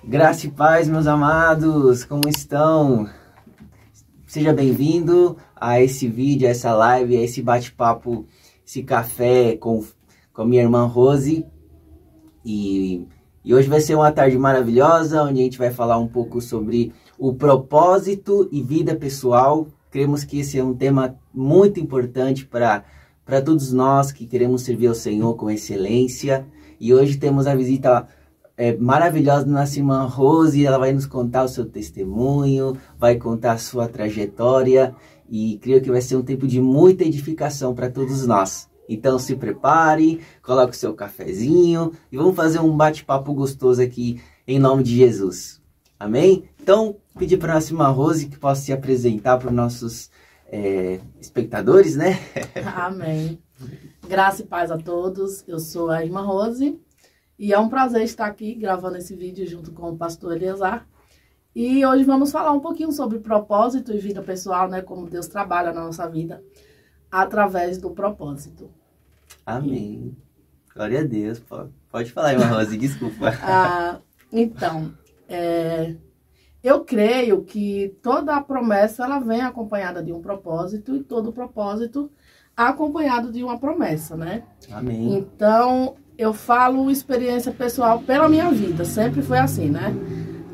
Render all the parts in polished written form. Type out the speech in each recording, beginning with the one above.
Graça e paz, meus amados, como estão? Seja bem-vindo a esse vídeo, a essa live, a esse bate-papo, esse café com a minha irmã Rose. E hoje vai ser uma tarde maravilhosa, onde a gente vai falar um pouco sobre o propósito e vida pessoal. Cremos que esse é um tema muito importante para todos nós que queremos servir ao Senhor com excelência. E hoje temos a visita maravilhosa da nossa irmã Rose. Ela vai nos contar o seu testemunho, vai contar a sua trajetória e creio que vai ser um tempo de muita edificação para todos nós. Então se prepare, coloque o seu cafezinho e vamos fazer um bate-papo gostoso aqui em nome de Jesus. Amém? Então, pedir para a nossa irmã Rose que possa se apresentar para os nossos espectadores, né? Amém. Graça e paz a todos. Eu sou a irmã Rose. E é um prazer estar aqui gravando esse vídeo junto com o pastor Eliazar. E hoje vamos falar um pouquinho sobre propósito e vida pessoal, né? Como Deus trabalha na nossa vida através do propósito. Amém. Glória a Deus. Pode falar, irmã Rose, desculpa. Então, eu creio que toda a promessa ela vem acompanhada de um propósito e todo propósito acompanhado de uma promessa, né? Amém. Então, eu falo experiência pessoal pela minha vida, sempre foi assim, né?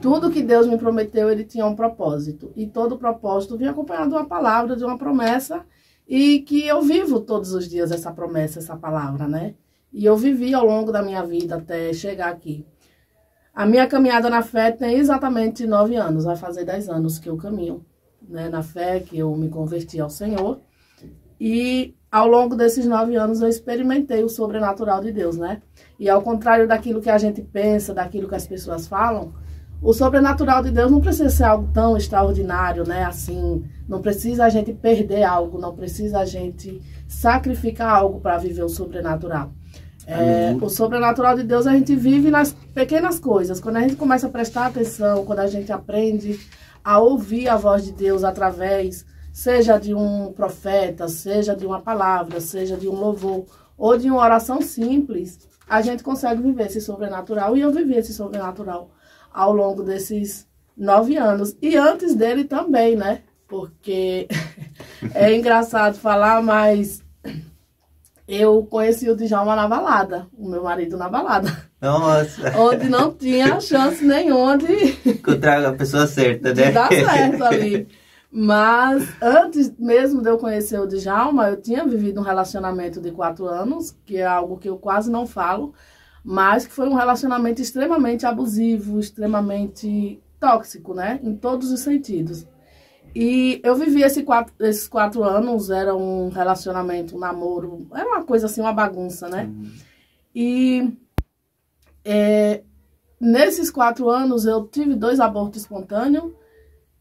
Tudo que Deus me prometeu, ele tinha um propósito. E todo propósito vinha acompanhado de uma palavra, de uma promessa, e que eu vivo todos os dias essa promessa, essa palavra, né? E eu vivi ao longo da minha vida até chegar aqui. A minha caminhada na fé tem exatamente 9 anos, vai fazer 10 anos que eu caminho, né, na fé, que eu me converti ao Senhor. E ao longo desses 9 anos eu experimentei o sobrenatural de Deus, né? E ao contrário daquilo que a gente pensa, daquilo que as pessoas falam, o sobrenatural de Deus não precisa ser algo tão extraordinário, né? Assim, não precisa a gente perder algo, não precisa a gente sacrificar algo para viver o sobrenatural. O sobrenatural de Deus a gente vive nas pequenas coisas. Quando a gente começa a prestar atenção, quando a gente aprende a ouvir a voz de Deus através, seja de um profeta, seja de uma palavra, seja de um louvor ou de uma oração simples, a gente consegue viver esse sobrenatural. E eu vivi esse sobrenatural ao longo desses 9 anos. E antes dele também, né? Porque é engraçado falar, mas eu conheci o Djalma na balada, o meu marido na balada. Nossa! Onde não tinha chance nenhuma de encontrar a pessoa certa, né? De dar certo ali. Mas antes mesmo de eu conhecer o Djalma, eu tinha vivido um relacionamento de 4 anos, que é algo que eu quase não falo, mas que foi um relacionamento extremamente abusivo, extremamente tóxico, né? Em todos os sentidos. E eu vivi esses 4 anos, era um relacionamento, um namoro, era uma coisa assim, uma bagunça, né? E nesses 4 anos eu tive 2 abortos espontâneos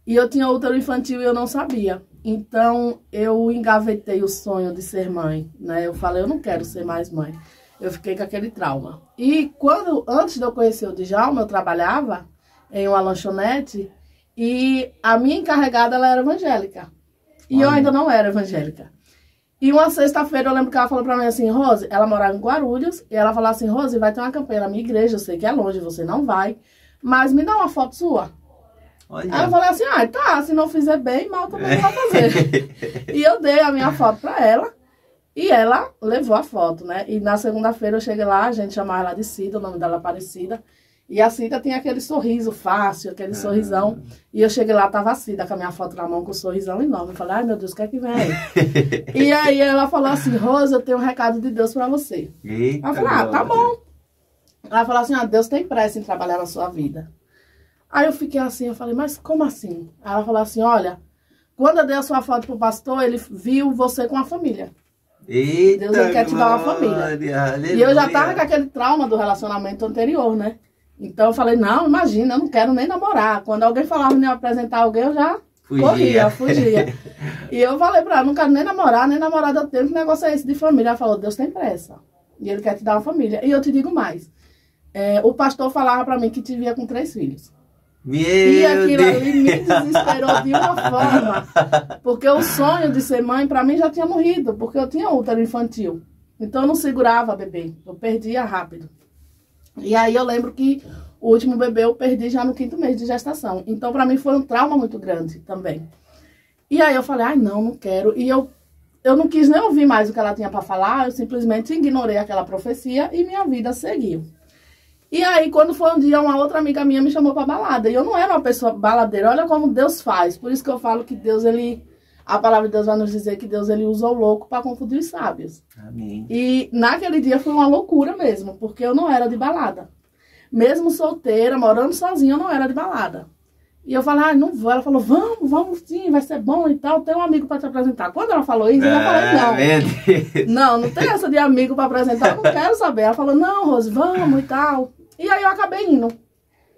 e eu tinha útero infantil e eu não sabia. Então eu engavetei o sonho de ser mãe, né? Eu falei, eu não quero ser mais mãe. Eu fiquei com aquele trauma. E antes de eu conhecer o Djalma, eu trabalhava em uma lanchonete. E a minha encarregada, ela era evangélica. E eu ainda não era evangélica. E uma sexta-feira, eu lembro que ela falou pra mim assim, Rose, ela morava em Guarulhos, e ela falou assim, Rose, vai ter uma campanha na minha igreja, eu sei que é longe, você não vai, mas me dá uma foto sua. Olha. Aí eu falei assim, tá, se não fizer bem, mal também não vai fazer. E eu dei a minha foto pra ela, e ela levou a foto, né? E na segunda-feira eu cheguei lá, a gente chamava ela de Cida, o nome dela é Aparecida. E a Cida tinha aquele sorriso fácil, aquele sorrisão. E eu cheguei lá, tava a Cida com a minha foto na mão, com um sorrisão enorme. Eu falei, ai meu Deus, o que é que vem aí? E aí ela falou assim, Rosa, eu tenho um recado de Deus pra você. Eita, eu falei, tá bom. Ela falou assim, Deus tem pressa em trabalhar na sua vida. Aí eu fiquei assim, eu falei, mas como assim? Aí ela falou assim, olha, quando eu dei a sua foto pro pastor, ele viu você com a família. Eita, Deus quer te dar uma família. Aleluia. E eu já tava com aquele trauma do relacionamento anterior, né? Então eu falei, não, imagina, eu não quero nem namorar. Quando alguém falava em me apresentar alguém, eu já fugia. E eu falei pra ela, não quero nem namorar eu tenho, que negócio é esse de família? Ela falou, Deus tem pressa. E ele quer te dar uma família. E eu te digo mais, o pastor falava pra mim que te via com 3 filhos. E aquilo ali me desesperou de uma forma, porque o sonho de ser mãe pra mim já tinha morrido, porque eu tinha útero infantil. Então eu não segurava bebê, eu perdia rápido. E aí eu lembro que o último bebê eu perdi já no 5º mês de gestação. Então, pra mim, foi um trauma muito grande também. E aí eu falei, ai, não quero. E eu não quis nem ouvir mais o que ela tinha pra falar, eu simplesmente ignorei aquela profecia e minha vida seguiu. E aí, quando foi um dia, uma outra amiga minha me chamou pra balada. E eu não era uma pessoa baladeira. Olha como Deus faz. Por isso que eu falo que Deus, a palavra de Deus vai nos dizer que Deus, ele usa o louco pra confundir os sábios. Amém. E naquele dia foi uma loucura mesmo, porque eu não era de balada. Mesmo solteira, morando sozinha, eu não era de balada. E eu falei, não vou. Ela falou, vamos sim, vai ser bom e tal. Tem um amigo pra te apresentar. Quando ela falou isso, eu já falei, não tem essa de amigo pra apresentar, eu não quero saber. Ela falou, não, Rose, vamos e tal. E aí eu acabei indo.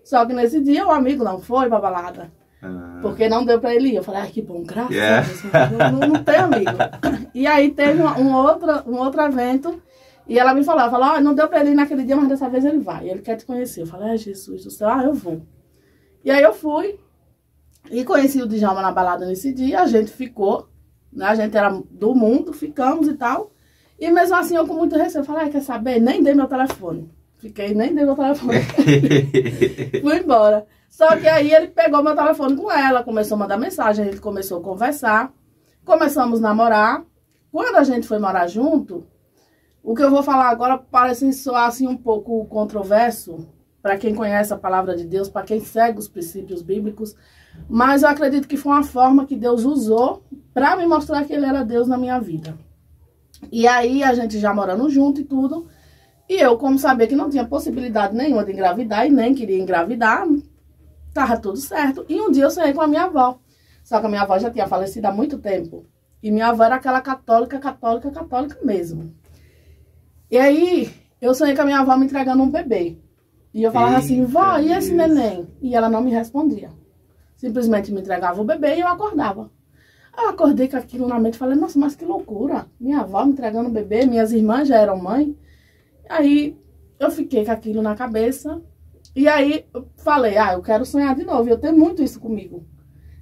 Só que nesse dia o amigo não foi pra balada. Porque não deu pra ele ir. Eu falei, que bom, graças a Deus, não tem amigo. E aí teve um outro evento. E ela me falou, não deu pra ele ir naquele dia, mas dessa vez ele vai. Ele quer te conhecer. Eu falei, Jesus do céu, eu vou. E aí eu fui e conheci o Djalma na balada nesse dia, a gente ficou, né? A gente era do mundo, ficamos e tal. E mesmo assim eu com muito receio, falei, quer saber? Nem dei meu telefone. Nem dei meu telefone. Fui embora. Só que aí ele pegou meu telefone com ela, começou a mandar mensagem, a gente começou a conversar, começamos a namorar. Quando a gente foi morar junto, o que eu vou falar agora parece soar assim um pouco controverso, para quem conhece a palavra de Deus, para quem segue os princípios bíblicos, mas eu acredito que foi uma forma que Deus usou para me mostrar que ele era Deus na minha vida. E aí a gente já morando junto e tudo, e eu, como sabia que não tinha possibilidade nenhuma de engravidar e nem queria engravidar, tava tudo certo. E um dia eu sonhei com a minha avó, só que a minha avó já tinha falecido há muito tempo, e minha avó era aquela católica mesmo. E aí eu sonhei com a minha avó me entregando um bebê. E eu falava assim, vó, e esse neném? E ela não me respondia. Simplesmente me entregava o bebê e eu acordava. Eu acordei com aquilo na mente e falei, nossa, mas que loucura. Minha avó me entregando o bebê, minhas irmãs já eram mãe. Aí eu fiquei com aquilo na cabeça. E aí eu falei, eu quero sonhar de novo. Eu tenho muito isso comigo.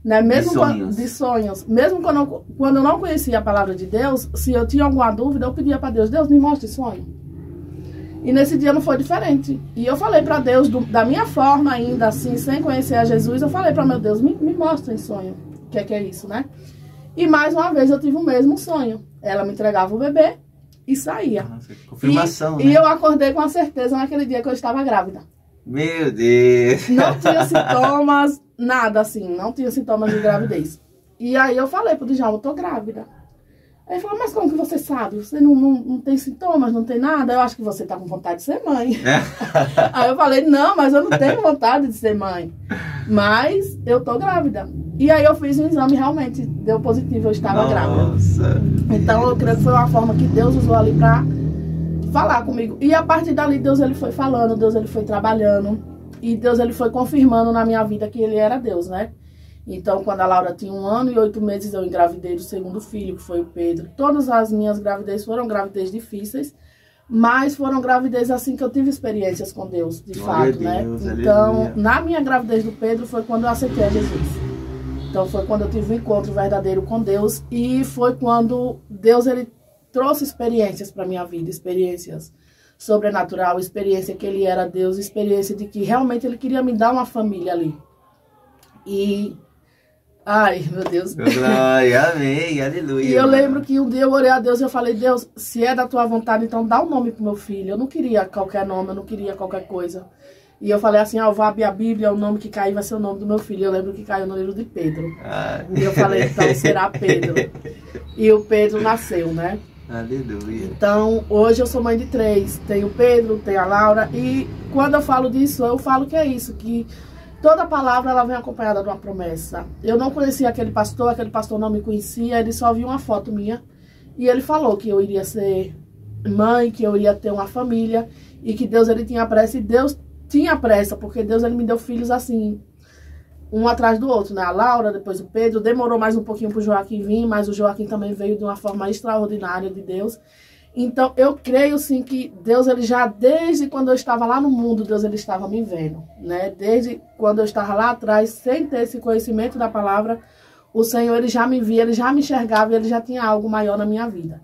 Né? Mesmo de sonhos. Mesmo quando eu não conhecia a palavra de Deus, se eu tinha alguma dúvida, eu pedia para Deus, Deus, me mostre sonho. E nesse dia não foi diferente. E eu falei para Deus, da minha forma ainda assim, sem conhecer a Jesus, eu falei para meu Deus, me mostra em sonho o que é isso, né? E mais uma vez eu tive o mesmo sonho. Ela me entregava o bebê e saía. Nossa, confirmação, né? E eu acordei com a certeza naquele dia que eu estava grávida. Meu Deus! Não tinha sintomas, nada assim, não tinha sintomas de gravidez. E aí eu falei pro Djalma, eu tô grávida. Aí ele falou, mas como que você sabe? Você não tem sintomas, não tem nada? Eu acho que você tá com vontade de ser mãe. Aí eu falei, não, mas eu não tenho vontade de ser mãe. Mas eu tô grávida. E aí eu fiz um exame, realmente deu positivo, eu estava grávida. Então eu creio que foi uma forma que Deus usou ali pra falar comigo. E a partir dali Deus ele foi falando, Deus ele foi trabalhando. E Deus ele foi confirmando na minha vida que ele era Deus, né? Então, quando a Laura tinha 1 ano e 8 meses, eu engravidei do segundo filho, que foi o Pedro. Todas as minhas gravidez foram gravidez difíceis, mas foram gravidez assim que eu tive experiências com Deus, de fato, né? Então, na minha gravidez do Pedro foi quando eu aceitei a Jesus. Então, foi quando eu tive um encontro verdadeiro com Deus e foi quando Deus, ele trouxe experiências para minha vida, experiências sobrenatural, experiência que ele era Deus, experiência de que realmente ele queria me dar uma família ali. E... ai, meu Deus. Glória, amém, aleluia. E eu lembro que um dia eu orei a Deus e eu falei, Deus, se é da tua vontade, então dá um nome pro meu filho. Eu não queria qualquer nome, eu não queria qualquer coisa. E eu falei assim, eu vou abrir a Bíblia, o nome que cair vai ser o nome do meu filho. Eu lembro que caiu no livro de Pedro. E eu falei, então será Pedro. E o Pedro nasceu, né? Aleluia. Então, hoje eu sou mãe de 3. Tem o Pedro, tem a Laura. E quando eu falo disso, eu falo que é isso, que toda palavra ela vem acompanhada de uma promessa. Eu não conhecia aquele pastor não me conhecia, ele só viu uma foto minha. E ele falou que eu iria ser mãe, que eu iria ter uma família e que Deus ele tinha pressa. E Deus tinha pressa, porque Deus ele me deu filhos assim, um atrás do outro, né? A Laura, depois o Pedro. Demorou mais um pouquinho pro Joaquim vir, mas o Joaquim também veio de uma forma extraordinária de Deus. Então, eu creio, sim, que Deus, ele já, desde quando eu estava lá no mundo, Deus, ele estava me vendo, né? Desde quando eu estava lá atrás, sem ter esse conhecimento da palavra, o Senhor, ele já me via, ele já me enxergava, ele já tinha algo maior na minha vida.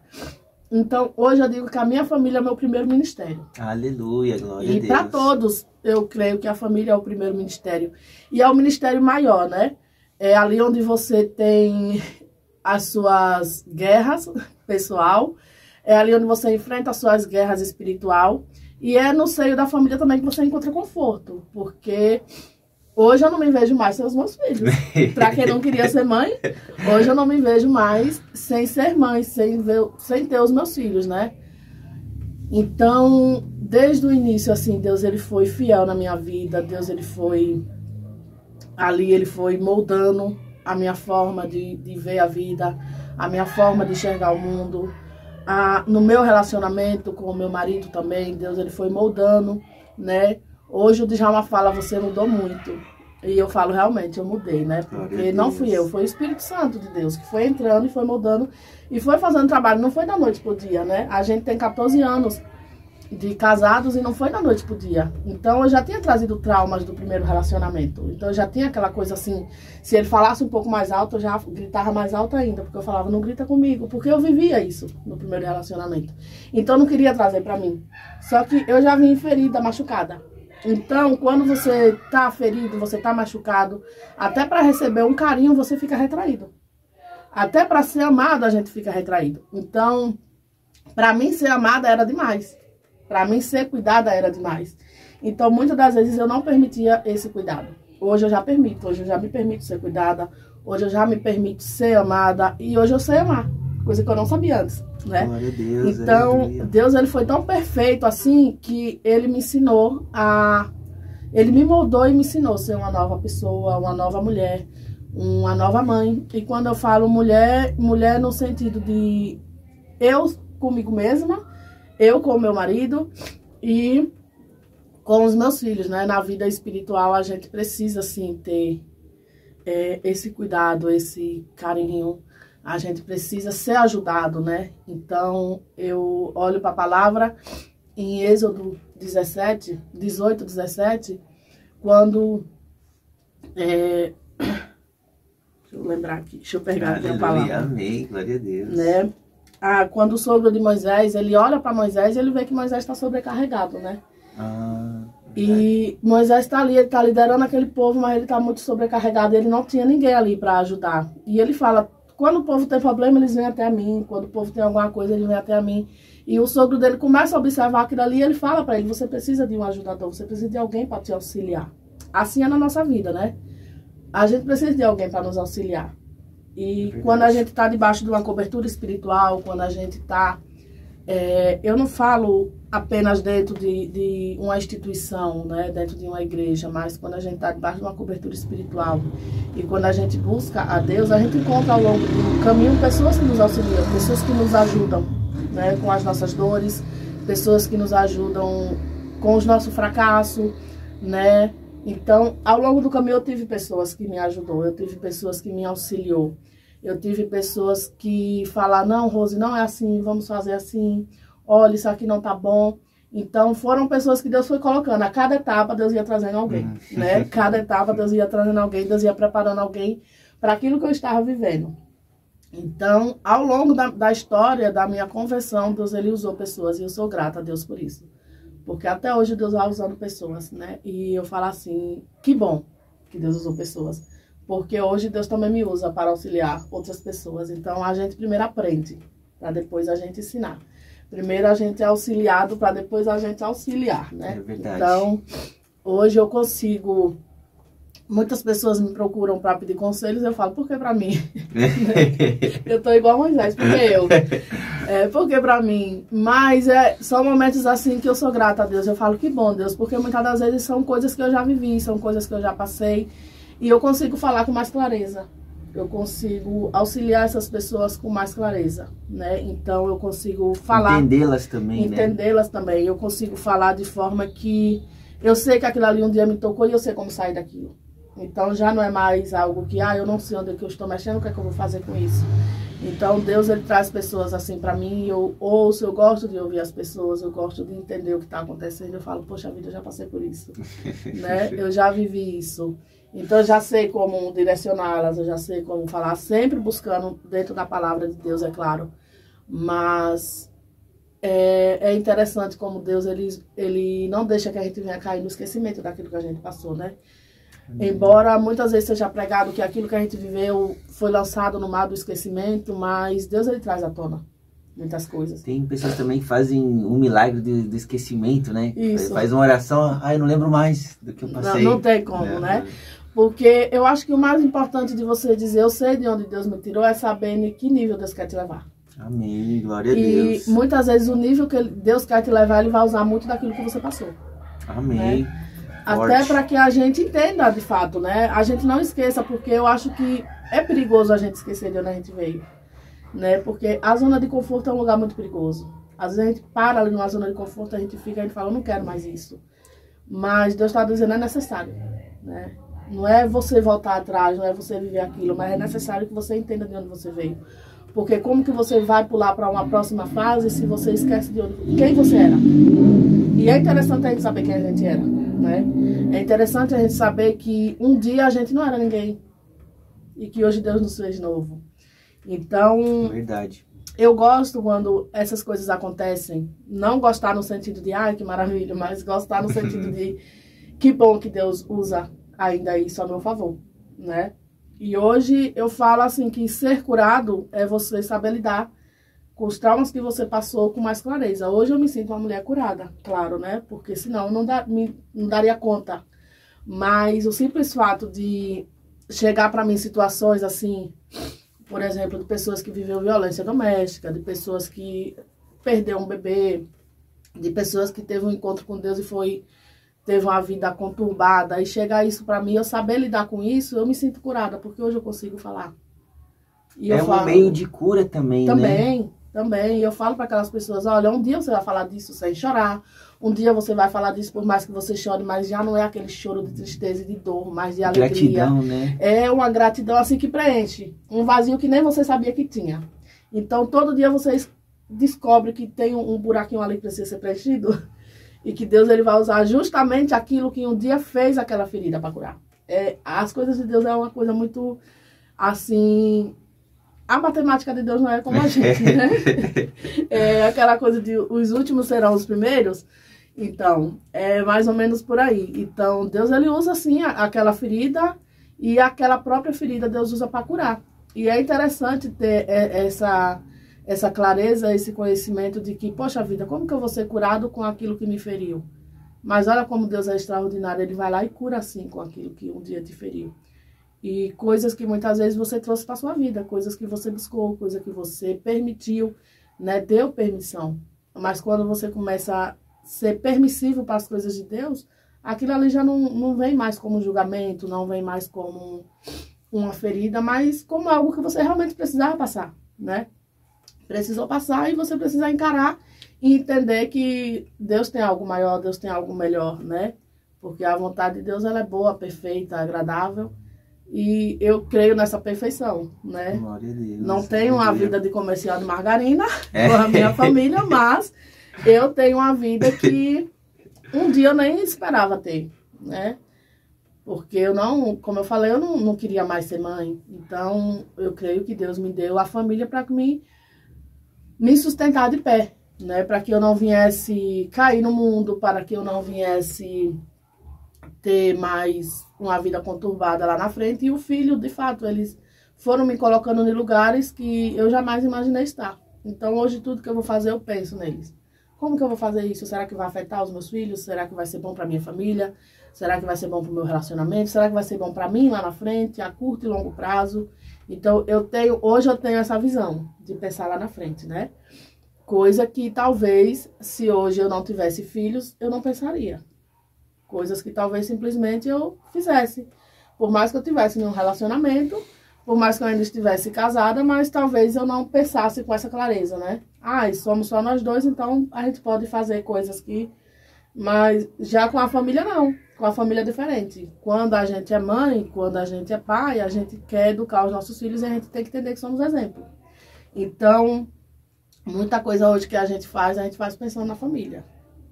Então, hoje eu digo que a minha família é meu primeiro ministério. Aleluia, glória a Deus. E para todos, eu creio que a família é o primeiro ministério. E é o ministério maior, né? É ali onde você tem as suas guerras pessoal, é ali onde você enfrenta as suas guerras espiritual, e é no seio da família também que você encontra conforto, porque hoje eu não me vejo mais sem os meus filhos. Para quem não queria ser mãe, hoje eu não me vejo mais sem ser mãe, sem ter os meus filhos, né? Então, desde o início, assim, Deus ele foi fiel na minha vida, Deus ele foi ali, ele foi moldando a minha forma de ver a vida, a minha forma de enxergar o mundo. No meu relacionamento com o meu marido também, Deus ele foi moldando, né? Hoje o Djalma fala, você mudou muito. E eu falo, realmente, eu mudei, né? Porque não fui eu, foi o Espírito Santo de Deus que foi entrando e foi moldando e foi fazendo trabalho. Não foi da noite pro dia, né? A gente tem 14 anos de casados e não foi da noite pro dia. Então eu já tinha trazido traumas do primeiro relacionamento. Então eu já tinha aquela coisa assim, se ele falasse um pouco mais alto, eu já gritava mais alto ainda, porque eu falava, não grita comigo, porque eu vivia isso no primeiro relacionamento. Então eu não queria trazer pra mim. Só que eu já vim ferida, machucada. Então, quando você tá ferido, você tá machucado, até para receber um carinho, você fica retraído. Até para ser amado, a gente fica retraído. Então, para mim ser amada era demais. Para mim, ser cuidada era demais. Então, muitas das vezes eu não permitia esse cuidado. Hoje eu já permito. Hoje eu já me permito ser cuidada. Hoje eu já me permito ser amada. E hoje eu sei amar. Coisa que eu não sabia antes, né? Glória a Deus, então, aleluia. Deus ele foi tão perfeito assim que ele me ensinou Ele me moldou e me ensinou a ser uma nova pessoa, uma nova mulher, uma nova mãe. E quando eu falo mulher, mulher no sentido de eu comigo mesma, eu com o meu marido e com os meus filhos, né? Na vida espiritual a gente precisa, assim, ter esse cuidado, esse carinho. A gente precisa ser ajudado, né? Então, eu olho para a palavra em Êxodo 18, 17, quando... deixa eu lembrar aqui, deixa eu pegar aqui a palavra. Amém, glória a Deus. Né? Quando o sogro de Moisés, ele olha para Moisés e ele vê que Moisés está sobrecarregado, né? E Moisés está ali, ele está liderando aquele povo, mas ele está muito sobrecarregado, ele não tinha ninguém ali para ajudar. E ele fala, quando o povo tem problema, eles vêm até mim, quando o povo tem alguma coisa, eles vêm até a mim. E o sogro dele começa a observar aquilo ali e ele fala para ele, você precisa de um ajudador, você precisa de alguém para te auxiliar. Assim é na nossa vida, né? A gente precisa de alguém para nos auxiliar. E quando a gente está debaixo de uma cobertura espiritual, quando a gente está... eu não falo apenas dentro de uma instituição, né, dentro de uma igreja, mas quando a gente está debaixo de uma cobertura espiritual e quando a gente busca a Deus, a gente encontra ao longo do caminho pessoas que nos auxiliam, pessoas que nos ajudam, né, com as nossas dores, pessoas que nos ajudam com os nossos fracassos, né? Então, ao longo do caminho eu tive pessoas que me ajudou, eu tive pessoas que me auxiliou. Eu tive pessoas que falaram, não, Rose, não é assim, vamos fazer assim, olha, isso aqui não tá bom. Então, foram pessoas que Deus foi colocando. A cada etapa, Deus ia trazendo alguém, né? Cada etapa, Deus ia trazendo alguém, Deus ia preparando alguém para aquilo que eu estava vivendo. Então, ao longo da história da minha conversão, Deus, ele usou pessoas e eu sou grata a Deus por isso. Porque até hoje Deus vai usando pessoas, né? E eu falo assim, que bom que Deus usou pessoas. Porque hoje Deus também me usa para auxiliar outras pessoas. Então, a gente primeiro aprende, para depois a gente ensinar. Primeiro a gente é auxiliado, para depois a gente auxiliar, né? É verdade. Então, hoje eu consigo... Muitas pessoas me procuram para pedir conselhos, eu falo, por que para mim? Eu tô igual a Moisés, por que eu? Por que para mim? Mas são momentos assim que eu sou grata a Deus. Eu falo, que bom, Deus, porque muitas das vezes são coisas que eu já vivi, são coisas que eu já passei. E eu consigo falar com mais clareza. Eu consigo auxiliar essas pessoas com mais clareza, né? Então, eu consigo falar... Entendê-las também, né? Entendê-las também. Eu consigo falar de forma que... Eu sei que aquilo ali um dia me tocou e eu sei como sair daquilo. Então, já não é mais algo que... eu não sei onde é que eu estou mexendo, o que é que eu vou fazer com isso? Então, Deus, ele traz pessoas assim para mim, eu ouço, eu gosto de ouvir as pessoas, eu gosto de entender o que está acontecendo. Eu falo, poxa vida, eu já passei por isso, né? Eu já vivi isso. Então, eu já sei como direcioná-las, eu já sei como falar, sempre buscando dentro da palavra de Deus, é claro. Mas é interessante como Deus, ele não deixa que a gente venha cair no esquecimento daquilo que a gente passou, né? Embora muitas vezes seja pregado que aquilo que a gente viveu foi lançado no mar do esquecimento, mas Deus, ele traz à tona muitas coisas. Tem pessoas também que fazem um milagre do esquecimento, né? Isso. Faz uma oração, eu não lembro mais do que eu passei. Não tem como, né? Porque eu acho que o mais importante de você dizer, eu sei de onde Deus me tirou, é saber em que nível Deus quer te levar. Amém, glória a Deus. E muitas vezes o nível que Deus quer te levar, ele vai usar muito daquilo que você passou. Amém. Né? Até para que a gente entenda de fato, né? A gente não esqueça, porque eu acho que é perigoso a gente esquecer de onde a gente veio, né? Porque a zona de conforto é um lugar muito perigoso. Às vezes a gente para ali numa zona de conforto, a gente fica e fala, eu não quero mais isso. Mas Deus está dizendo, é necessário, né? Não é você voltar atrás, não é você viver aquilo, mas é necessário que você entenda de onde você veio. Porque como que você vai pular para uma próxima fase se você esquece de quem você era? E é interessante a gente saber quem a gente era, né? É interessante a gente saber que um dia a gente não era ninguém. E que hoje Deus nos fez novo. Então, verdade. Eu gosto quando essas coisas acontecem. Não gostar no sentido de, ai, que maravilha, mas gostar no sentido de, que bom que Deus usa ainda isso a meu favor, né? E hoje eu falo assim que ser curado é você saber lidar com os traumas que você passou com mais clareza. Hoje eu me sinto uma mulher curada, claro, né? Porque senão não daria conta. Mas o simples fato de chegar para mim situações assim, por exemplo, de pessoas que viveu violência doméstica, de pessoas que perdeu um bebê, de pessoas que teve um encontro com Deus e teve uma vida conturbada, e chegar isso para mim, eu saber lidar com isso, eu me sinto curada, porque hoje eu consigo falar. E é um meio de cura também, né? Também. E eu falo para aquelas pessoas, olha, um dia você vai falar disso sem chorar, um dia você vai falar disso por mais que você chore, mas já não é aquele choro de tristeza e de dor, mas de alegria. Gratidão, né? É uma gratidão assim que preenche, um vazio que nem você sabia que tinha. Então, todo dia você descobre que tem um buraquinho ali que precisa ser preenchido, e que Deus, ele vai usar justamente aquilo que um dia fez aquela ferida para curar. As coisas de Deus é uma coisa muito, assim... A matemática de Deus não é como a gente, né? É aquela coisa de os últimos serão os primeiros. Então, é mais ou menos por aí. Então, Deus, ele usa, assim, aquela ferida, e aquela própria ferida Deus usa para curar. E é interessante ter essa clareza, esse conhecimento de que, poxa vida, como que eu vou ser curado com aquilo que me feriu? Mas olha como Deus é extraordinário, ele vai lá e cura assim com aquilo que um dia te feriu. E coisas que muitas vezes você trouxe para sua vida, coisas que você buscou, coisas que você permitiu, né? Deu permissão. Mas quando você começa a ser permissivo para as coisas de Deus, aquilo ali já não vem mais como um julgamento, não vem mais como uma ferida, mas como algo que você realmente precisava passar, né? Precisou passar e você precisa encarar e entender que Deus tem algo maior, Deus tem algo melhor, né? Porque a vontade de Deus, ela é boa, perfeita, agradável. E eu creio nessa perfeição, né? Glória a Deus. Não tenho uma vida de comercial de margarina com a minha família, mas eu tenho uma vida que um dia eu nem esperava ter, né? Porque eu não, como eu falei, eu não queria mais ser mãe. Então, eu creio que Deus me deu a família para me sustentar de pé, né? Para que eu não viesse cair no mundo, para que eu não viesse ter mais uma vida conturbada lá na frente. E o filho, de fato, eles foram me colocando em lugares que eu jamais imaginei estar. Então, hoje, tudo que eu vou fazer, eu penso neles. Como que eu vou fazer isso? Será que vai afetar os meus filhos? Será que vai ser bom para minha família? Será que vai ser bom para o meu relacionamento? Será que vai ser bom para mim lá na frente, a curto e longo prazo? Então, hoje eu tenho essa visão de pensar lá na frente, né? Coisa que talvez, se hoje eu não tivesse filhos, eu não pensaria. Coisas que talvez simplesmente eu fizesse. Por mais que eu tivesse em um relacionamento, por mais que eu ainda estivesse casada, mas talvez eu não pensasse com essa clareza, né? Somos só nós dois, então a gente pode fazer coisas que... Mas já com a família, não. Com a família é diferente. Quando a gente é mãe, quando a gente é pai, a gente quer educar os nossos filhos e a gente tem que entender que somos exemplo. Então, muita coisa hoje que a gente faz pensando na família,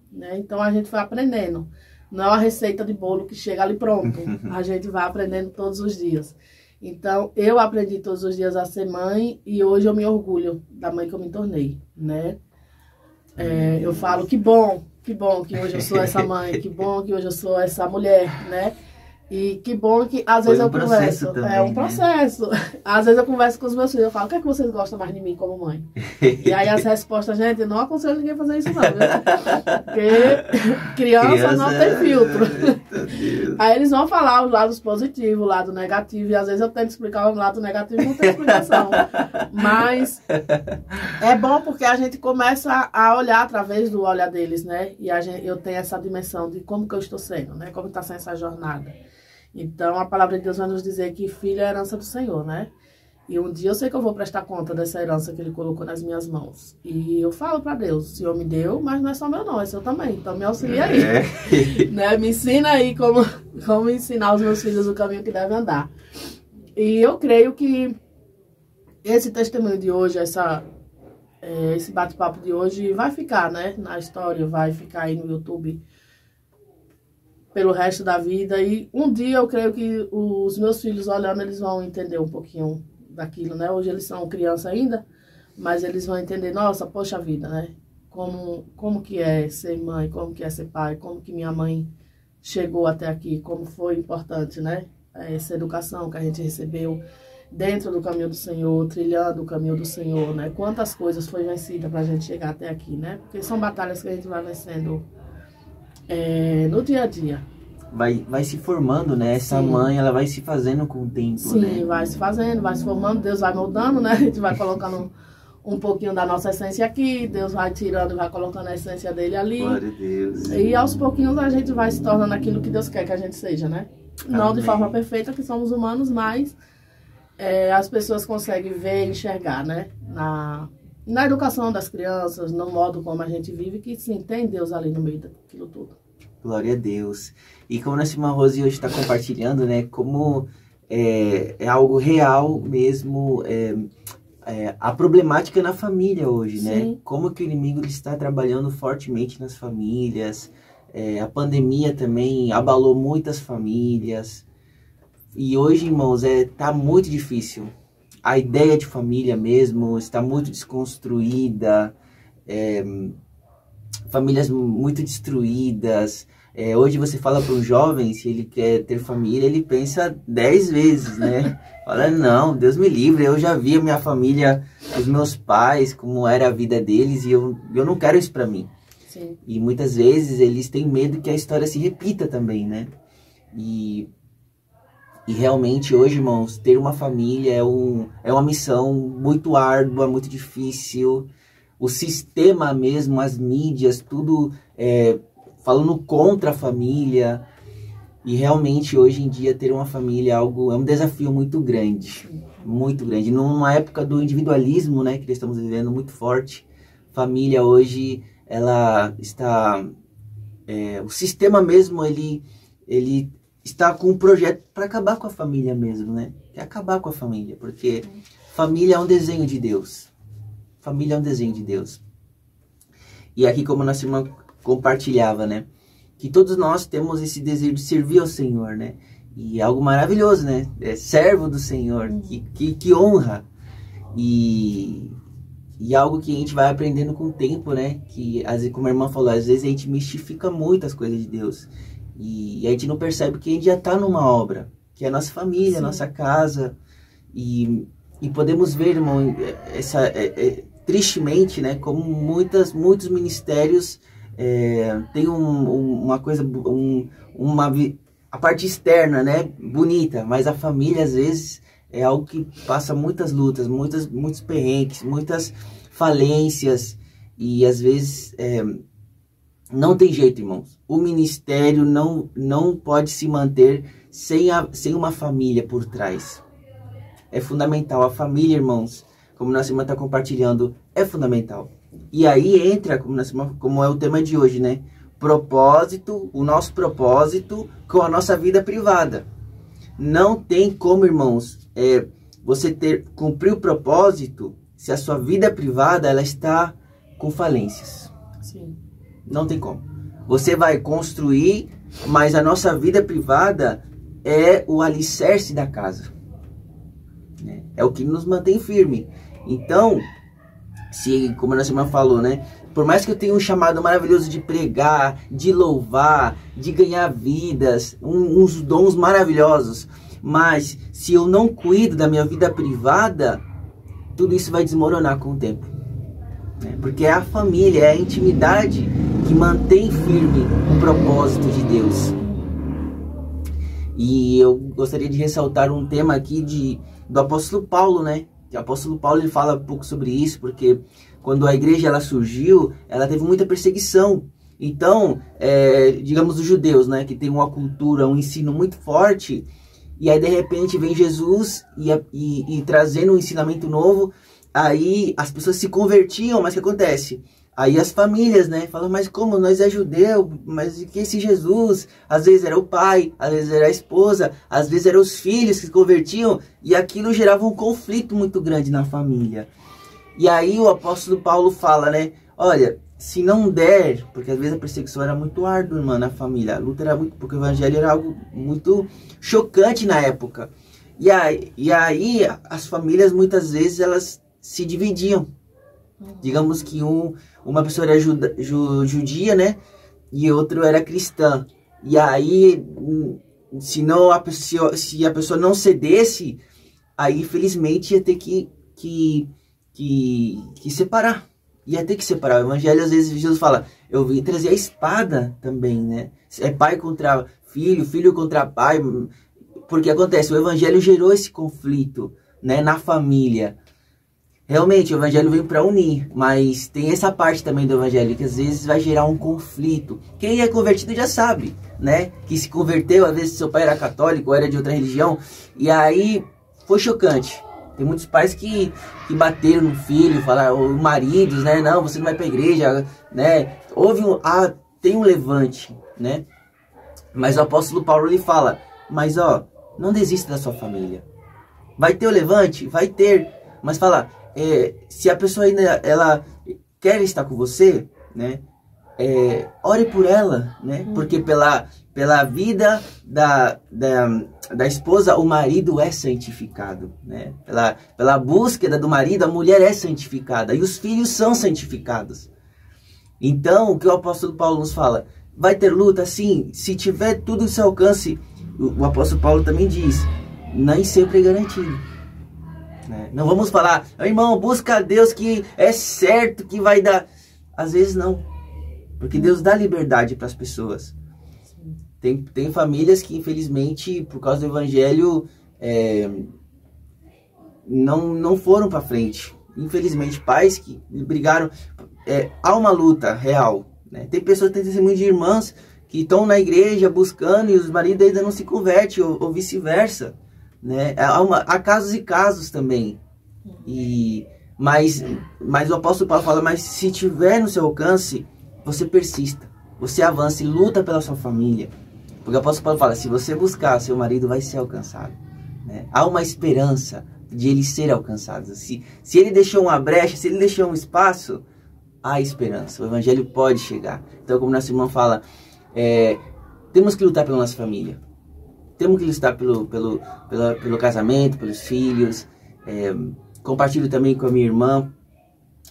né? Então, a gente vai aprendendo. Não é uma receita de bolo que chega ali pronto. A gente vai aprendendo todos os dias. Então, eu aprendi todos os dias a ser mãe e hoje eu me orgulho da mãe que eu me tornei, né? Eu falo que bom que hoje eu sou essa mãe, que bom que hoje eu sou essa mulher, né? E que bom que às vezes eu converso. Também, é um processo. Né? Às vezes eu converso com os meus filhos, eu falo, o que é que vocês gostam mais de mim como mãe? E aí as respostas, gente, eu não aconselho ninguém a fazer isso não, viu? Porque criança não tem filtro. Aí eles vão falar os lados positivos, o lado negativo, e às vezes eu tento explicar o lado negativo e não tem explicação. Mas é bom porque a gente começa a olhar através do olhar deles, né? E eu tenho essa dimensão de como que eu estou sendo, né? Como está sendo essa jornada. Então, a palavra de Deus vai nos dizer que filho é a herança do Senhor, né? E um dia eu sei que eu vou prestar conta dessa herança que Ele colocou nas minhas mãos. E eu falo para Deus, o Senhor me deu, mas não é só meu não, é seu também. Então, me auxilia aí. Né? Me ensina aí como ensinar os meus filhos o caminho que devem andar. E eu creio que esse testemunho de hoje, esse bate-papo de hoje vai ficar, né? Na história, vai ficar aí no YouTube pelo resto da vida, e um dia eu creio que os meus filhos olhando, eles vão entender um pouquinho daquilo, né? Hoje eles são criança ainda, mas eles vão entender, nossa, poxa vida, né? Como que é ser mãe, como que é ser pai, como que minha mãe chegou até aqui, como foi importante, né? Essa educação que a gente recebeu dentro do caminho do Senhor, trilhando o caminho do Senhor, né? Quantas coisas foi vencida pra gente chegar até aqui, né? Porque são batalhas que a gente vai vencendo no dia a dia. Vai se formando, né? Essa Sim. Mãe, ela vai se fazendo com o tempo, Sim, né? vai se fazendo, vai se formando, Deus vai moldando, né? A gente vai colocando um pouquinho da nossa essência aqui, Deus vai tirando e vai colocando a essência dele ali. Glória a Deus. E aos pouquinhos a gente vai se tornando aquilo que Deus quer que a gente seja, né? Não Amém. de forma perfeita, que somos humanos, mas as pessoas conseguem ver e enxergar, né? Na educação das crianças, no modo como a gente vive, que sim, tem Deus ali no meio daquilo tudo. Glória a Deus. E como a nossa irmã Rose hoje está compartilhando, né? Como é algo real mesmo, a problemática na família hoje, né? Sim. Como que o inimigo está trabalhando fortemente nas famílias. A pandemia também abalou muitas famílias. E hoje, irmãos, tá muito difícil. A ideia de família mesmo está muito desconstruída. Famílias muito destruídas. Hoje você fala para um jovem, se ele quer ter família, ele pensa 10 vezes, né? Fala, não, Deus me livre, eu já vi a minha família, os meus pais, como era a vida deles, e eu não quero isso para mim. Sim. E muitas vezes eles têm medo que a história se repita também, né? E realmente hoje, irmãos, ter uma família é uma missão muito árdua, muito difícil. O sistema mesmo, as mídias, tudo falando contra a família. E realmente hoje em dia ter uma família é um desafio muito grande. Muito grande. Numa época do individualismo, né, que estamos vivendo muito forte, família hoje, ela está... o sistema mesmo, ele está com um projeto para acabar com a família mesmo, né? Quer acabar com a família, porque família é um desenho de Deus. Família é um desenho de Deus. E aqui, como nossa irmã compartilhava, né? Que todos nós temos esse desejo de servir ao Senhor, né? E é algo maravilhoso, né? É servo do Senhor, que honra. E algo que a gente vai aprendendo com o tempo, né? Que, como a irmã falou, às vezes a gente mistifica muito as coisas de Deus. E a gente não percebe que a gente já está numa obra, que é a nossa família, a nossa casa. E podemos ver, irmão, tristemente, né, como muitos ministérios têm uma coisa, a parte externa, né, bonita, mas a família, às vezes, é algo que passa muitas lutas, muitos perrengues, muitas falências, e às vezes... não tem jeito, irmãos. O ministério não pode se manter sem uma família por trás. É fundamental. A família, irmãos, como nossa irmã está compartilhando, é fundamental. E aí entra, como é o tema de hoje, né? O nosso propósito com a nossa vida privada. Não tem como, irmãos, você cumprir o propósito se a sua vida privada ela está com falências. Sim. Não tem como. Você vai construir, mas a nossa vida privada é o alicerce da casa. É o que nos mantém firme. Então, como a nossa irmã falou, né? Por mais que eu tenha um chamado maravilhoso de pregar, de louvar, de ganhar vidas, uns dons maravilhosos, mas se eu não cuido da minha vida privada, tudo isso vai desmoronar com o tempo, né? Porque é a família, é a intimidade que mantém firme o propósito de Deus. E eu gostaria de ressaltar um tema aqui do apóstolo Paulo, né? O apóstolo Paulo, ele fala um pouco sobre isso, porque quando a igreja ela surgiu, ela teve muita perseguição. Então, digamos os judeus, né? Que tem uma cultura, um ensino muito forte, e aí de repente vem Jesus e trazendo um ensinamento novo, aí as pessoas se convertiam, mas o que acontece? Aí as famílias, né, falam, mas como, nós é judeu, mas que esse Jesus? Às vezes era o pai, às vezes era a esposa, às vezes eram os filhos que se convertiam, e aquilo gerava um conflito muito grande na família. E aí o apóstolo Paulo fala, né, olha, se não der, porque às vezes a perseguição era muito árdua, irmã, na família, a luta era muito, porque o evangelho era algo muito chocante na época. E aí as famílias muitas vezes elas se dividiam. Digamos que uma pessoa era judia, né? E outro era cristã. E aí, se a pessoa não cedesse, aí infelizmente ia ter que separar. Ia ter que separar. O evangelho, às vezes, Jesus fala, eu vim trazer a espada também, né? É pai contra filho, filho contra pai. Porque acontece, o evangelho gerou esse conflito, né, na família. Realmente, o evangelho vem para unir, mas tem essa parte também do evangelho que às vezes vai gerar um conflito. Quem é convertido já sabe, né? Que se converteu, às vezes seu pai era católico ou era de outra religião, e aí foi chocante. Tem muitos pais que bateram no filho, falaram, maridos, né? Não, você não vai para a igreja, né? Tem um levante, né? Mas o apóstolo Paulo, ele fala, mas ó, não desista da sua família. Vai ter o levante? Vai ter, mas fala... se a pessoa ainda ela quer estar com você, né, ore por ela, né, porque pela vida da esposa o marido é santificado, né, pela búsqueda do marido a mulher é santificada e os filhos são santificados. Então o que o apóstolo Paulo nos fala, vai ter luta sim, se tiver tudo ao seu alcance, o apóstolo Paulo também diz, nem sempre é garantido. Não vamos falar, irmão, busca a Deus que é certo que vai dar. Às vezes não. Porque Deus dá liberdade para as pessoas. Tem famílias que, infelizmente, por causa do evangelho, não foram para frente. Infelizmente, pais que brigaram. Há uma luta real. Né? Tem pessoas que têm testemunho de irmãs que estão na igreja buscando e os maridos ainda não se convertem, ou vice-versa. Né? Há casos e casos também, mas o apóstolo Paulo fala, mas se tiver no seu alcance, você persista, você avança e luta pela sua família, porque o apóstolo Paulo fala, se você buscar, seu marido vai ser alcançado, né? Há uma esperança de ele ser alcançado, se ele deixou uma brecha, se ele deixou um espaço, há esperança, o evangelho pode chegar. Então, como nossa irmã fala, temos que lutar pela nossa família. Temos que lutar pelo casamento, pelos filhos. Compartilho também com a minha irmã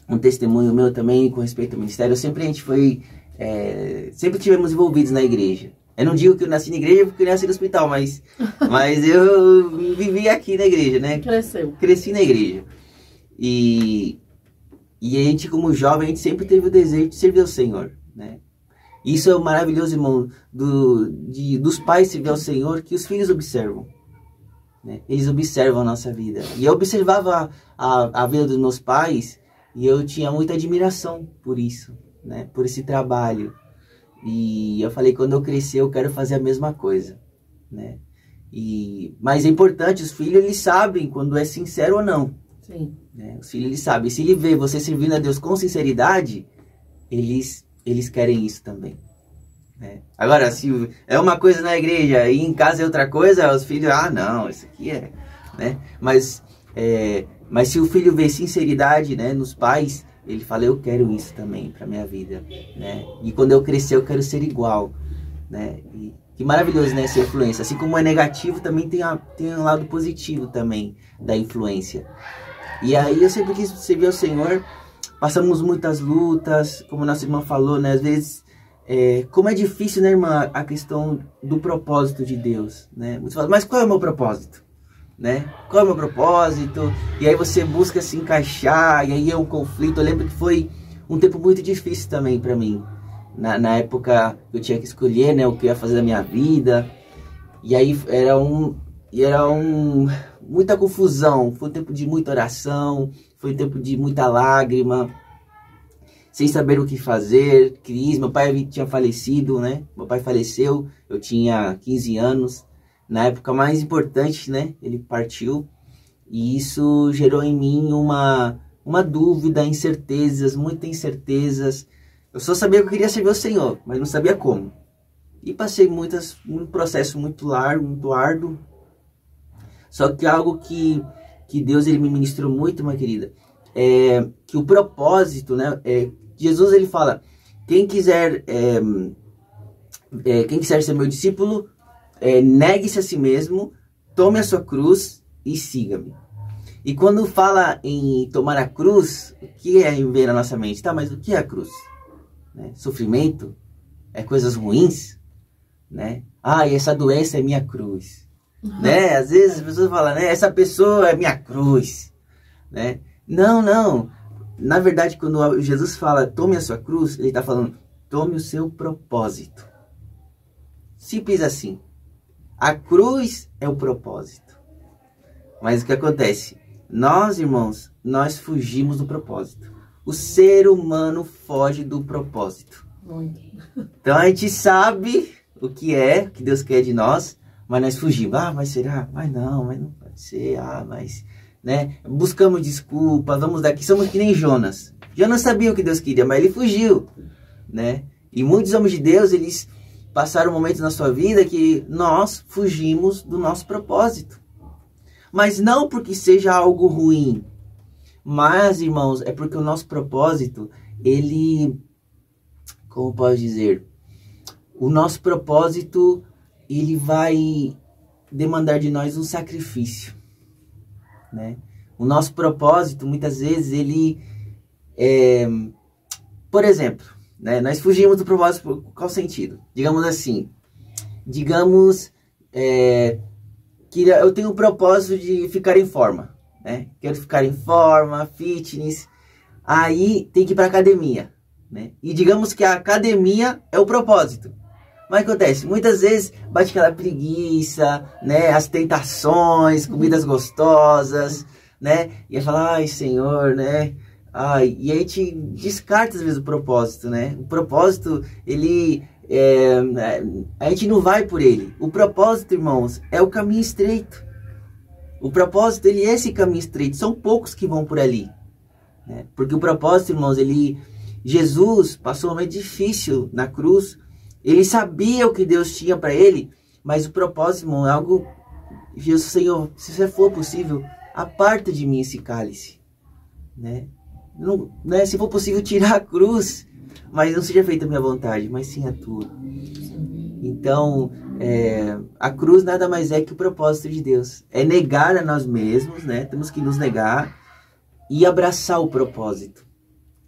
um testemunho meu também com respeito ao ministério. Sempre tivemos envolvidos na igreja. Eu não digo que eu nasci na igreja porque eu nasci no hospital, mas eu vivi aqui na igreja, né? Cresci na igreja. E a gente, como jovem, a gente sempre teve o desejo de servir ao Senhor, né? Isso é o maravilhoso, irmão, dos pais servir ao Senhor, que os filhos observam. Né? Eles observam a nossa vida. E eu observava a vida dos meus pais e eu tinha muita admiração por isso, né? Por esse trabalho. E eu falei, quando eu crescer, eu quero fazer a mesma coisa. Né? Mas é importante, os filhos, eles sabem quando é sincero ou não. Sim. Né? Os filhos, eles sabem. Se ele vê você servindo a Deus com sinceridade, eles querem isso também. Né? Agora, se é uma coisa na igreja e em casa é outra coisa, os filhos, não, isso aqui é... Né? Mas se o filho vê sinceridade, né, nos pais, ele fala, eu quero isso também para minha vida. Né? E quando eu crescer, eu quero ser igual. Né? E que maravilhoso, né, essa influência. Assim como é negativo, também tem um lado positivo também da influência. E aí eu sempre quis servir ao Senhor passamos muitas lutas, como nossa irmã falou, né? Às vezes, como é difícil, né, irmã, a questão do propósito de Deus, né? Muitos falam, mas qual é o meu propósito? Né? Qual é o meu propósito? E aí você busca se encaixar, e aí é um conflito. Eu lembro que foi um tempo muito difícil também para mim. Na época eu tinha que escolher, né, o que eu ia fazer da minha vida. E aí muita confusão. Foi um tempo de muita oração, foi um tempo de muita lágrima, sem saber o que fazer, crise. Meu pai tinha falecido, né? Meu pai faleceu, eu tinha 15 anos. Na época mais importante, né? Ele partiu. E isso gerou em mim uma dúvida, incertezas, muitas incertezas. Eu só sabia que eu queria servir o Senhor, mas não sabia como. E passei um processo muito largo, muito árduo. Só que algo que Deus ele me ministrou muito, minha querida, é que o propósito, né? Jesus ele fala, quem quiser ser meu discípulo, negue-se a si mesmo, tome a sua cruz e siga-me. E quando fala em tomar a cruz, o que vem na nossa mente? Tá, mas o que é a cruz? Né? Sofrimento? É coisas ruins? Né? Ah, e essa doença é minha cruz. Né? Às vezes as pessoas falam, né? Essa pessoa é minha cruz. Né? Não. Na verdade, quando Jesus fala, tome a sua cruz, ele está falando, tome o seu propósito. Simples assim. A cruz é o propósito. Mas o que acontece? Nós, irmãos, nós fugimos do propósito. O ser humano foge do propósito. Muito. Então a gente sabe o que Deus quer de nós, mas nós fugimos. Ah, mas será? Mas não pode ser. Ah, mas... Né? Buscamos desculpas, vamos daqui. Somos que nem Jonas. Jonas sabia o que Deus queria, mas ele fugiu. Né? E muitos homens de Deus, eles passaram momentos na sua vida que nós fugimos do nosso propósito. Mas não porque seja algo ruim. Mas, irmãos, é porque o nosso propósito, ele... Como posso dizer? O nosso propósito, ele vai demandar de nós um sacrifício. Né? O nosso propósito, muitas vezes, ele... Por exemplo, né? Nós fugimos do propósito por qual sentido? Digamos assim, que eu tenho o propósito de ficar em forma, né? Quero ficar em forma, fitness, aí tem que ir para academia, né? E digamos que a academia é o propósito. Mas acontece, muitas vezes bate aquela preguiça, né? As tentações, comidas gostosas, né? E aí fala, ai Senhor, né? Ai, e aí a gente descarta às vezes o propósito, né? O propósito, a gente não vai por ele. O propósito, irmãos, é o caminho estreito. O propósito, ele é esse caminho estreito. São poucos que vão por ali, né? Porque o propósito, irmãos, Jesus passou um momento difícil na cruz. Ele sabia o que Deus tinha para ele, mas o propósito, irmão, é algo... Jesus, Senhor, se for possível, aparta de mim esse cálice, né? Não, né? Se for possível, tirar a cruz, mas não seja feita a minha vontade, mas sim a tua. Então, a cruz nada mais é que o propósito de Deus. É negar a nós mesmos, né? Temos que nos negar e abraçar o propósito.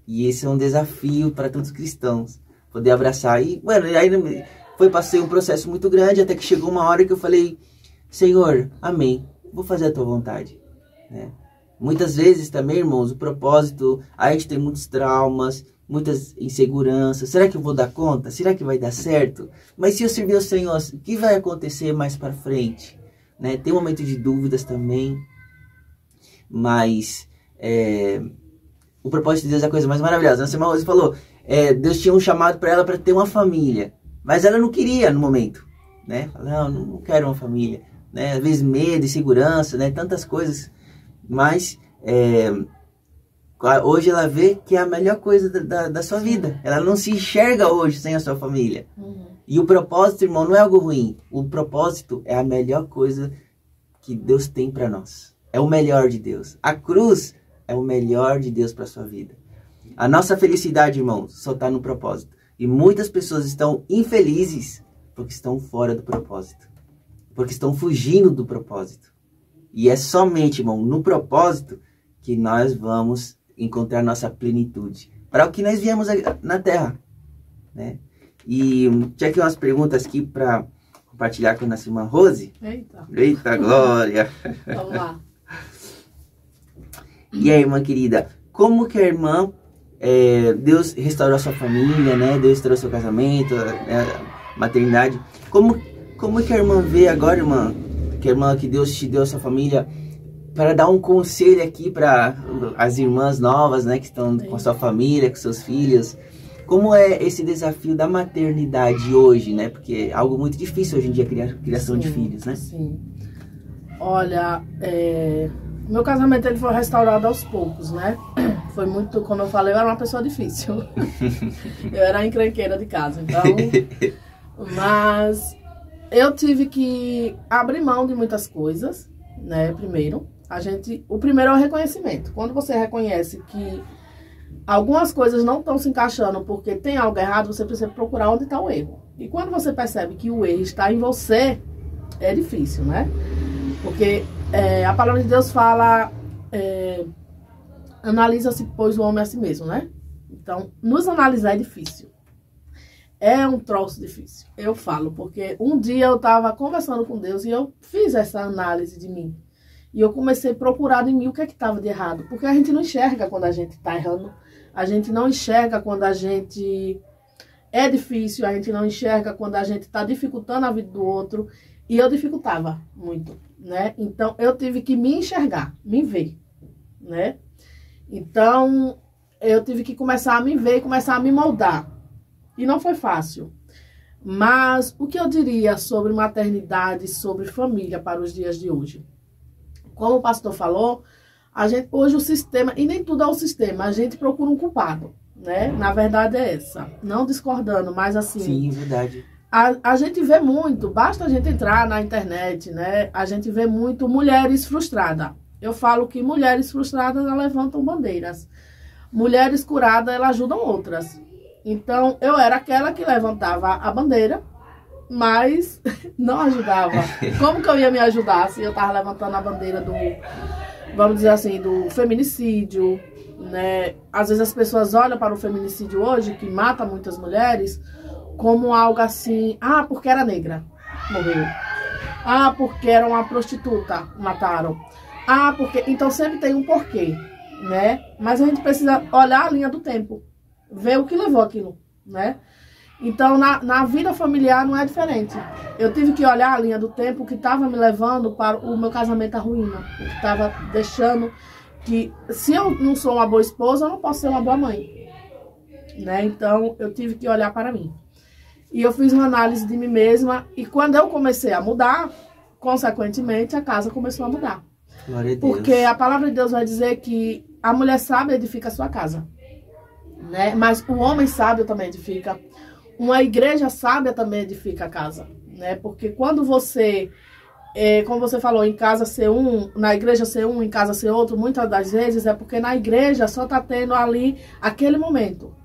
E esse é um desafio para todos os cristãos, poder abraçar. E, bueno, aí passei um processo muito grande, até que chegou uma hora que eu falei, Senhor, amém, vou fazer a tua vontade, né? Muitas vezes também, irmãos, o propósito, a gente tem muitos traumas, muitas inseguranças. Será que eu vou dar conta? Será que vai dar certo? Mas se eu servir ao Senhor, o que vai acontecer mais para frente? Né? Tem um momento de dúvidas também, mas o propósito de Deus é a coisa mais maravilhosa. Nossa irmã Rose falou, Deus tinha um chamado para ela para ter uma família, mas ela não queria no momento, né? Não quero uma família, né? Às vezes medo, insegurança, né? Tantas coisas. Mas hoje ela vê que é a melhor coisa da sua vida. Ela não se enxerga hoje sem a sua família. E o propósito, irmão, não é algo ruim. O propósito é a melhor coisa que Deus tem para nós. É o melhor de Deus. A cruz é o melhor de Deus para a sua vida. A nossa felicidade, irmão, só está no propósito. E muitas pessoas estão infelizes porque estão fora do propósito. Porque estão fugindo do propósito. E é somente, irmão, no propósito que nós vamos encontrar nossa plenitude, para o que nós viemos na Terra, né? E tinha aqui umas perguntas aqui para compartilhar com a nossa irmã Rose. Eita glória! Vamos lá. E aí, irmã querida, como que a irmã, Deus restaurou a sua família, né? Deus restaurou seu casamento, maternidade. Como que a irmã vê agora, irmã, que Deus te deu a sua família, para dar um conselho aqui para as irmãs novas, né, que estão com a sua família, com seus filhos? Como é esse desafio da maternidade hoje, né? Porque é algo muito difícil hoje em dia, criação de filhos, né? Sim. Olha, meu casamento ele foi restaurado aos poucos, né? Foi muito, como eu falei, eu era uma pessoa difícil. Eu era a encrenqueira de casa, então... Mas eu tive que abrir mão de muitas coisas, né? Primeiro, o primeiro é o reconhecimento. Quando você reconhece que algumas coisas não estão se encaixando porque tem algo errado, você precisa procurar onde está o erro. E quando você percebe que o erro está em você, é difícil, né? Porque a palavra de Deus fala, analisa-se, pois, o homem a si mesmo, né? Então, nos analisar é difícil. É um troço difícil. Eu falo, porque um dia eu estava conversando com Deus e eu fiz essa análise de mim. E eu comecei a procurar em mim o que é que estava de errado. Porque a gente não enxerga quando a gente está errando. A gente não enxerga quando a gente é difícil. A gente não enxerga quando a gente está dificultando a vida do outro. E eu dificultava muito, né? Então, eu tive que me enxergar, me ver, né? Então, eu tive que começar a me ver e começar a me moldar. E não foi fácil. Mas o que eu diria sobre maternidade, sobre família para os dias de hoje? Como o pastor falou, hoje o sistema, e nem tudo é o sistema, a gente procura um culpado, né? Na verdade é essa. Não discordando, mas assim... Sim, verdade. A gente vê muito, basta a gente entrar na internet, né? A gente vê muito mulheres frustradas. Eu falo que mulheres frustradas, elas levantam bandeiras. Mulheres curadas, elas ajudam outras. Então, eu era aquela que levantava a bandeira, mas não ajudava. Como que eu ia me ajudar se eu estava levantando a bandeira do, vamos dizer assim, do feminicídio, né? Às vezes as pessoas olham para o feminicídio hoje, que mata muitas mulheres, como algo assim, porque era negra, morreu. Porque era uma prostituta, mataram. Porque... Então sempre tem um porquê, né? Mas a gente precisa olhar a linha do tempo, ver o que levou aquilo, né? Então, na vida familiar não é diferente. Eu tive que olhar a linha do tempo que estava me levando para o meu casamento à ruína. Que estava deixando que, se eu não sou uma boa esposa, eu não posso ser uma boa mãe, né? Então, eu tive que olhar para mim. E eu fiz uma análise de mim mesma. E quando eu comecei a mudar, consequentemente, a casa começou a mudar. Glória a Deus. Porque a palavra de Deus vai dizer que a mulher sábia edifica a sua casa, né? Mas o homem sábio também edifica. Uma igreja sábia também edifica a casa, né? Porque quando você, como você falou, em casa ser um, na igreja ser um, em casa ser outro, muitas das vezes é porque na igreja só está tendo ali aquele momento.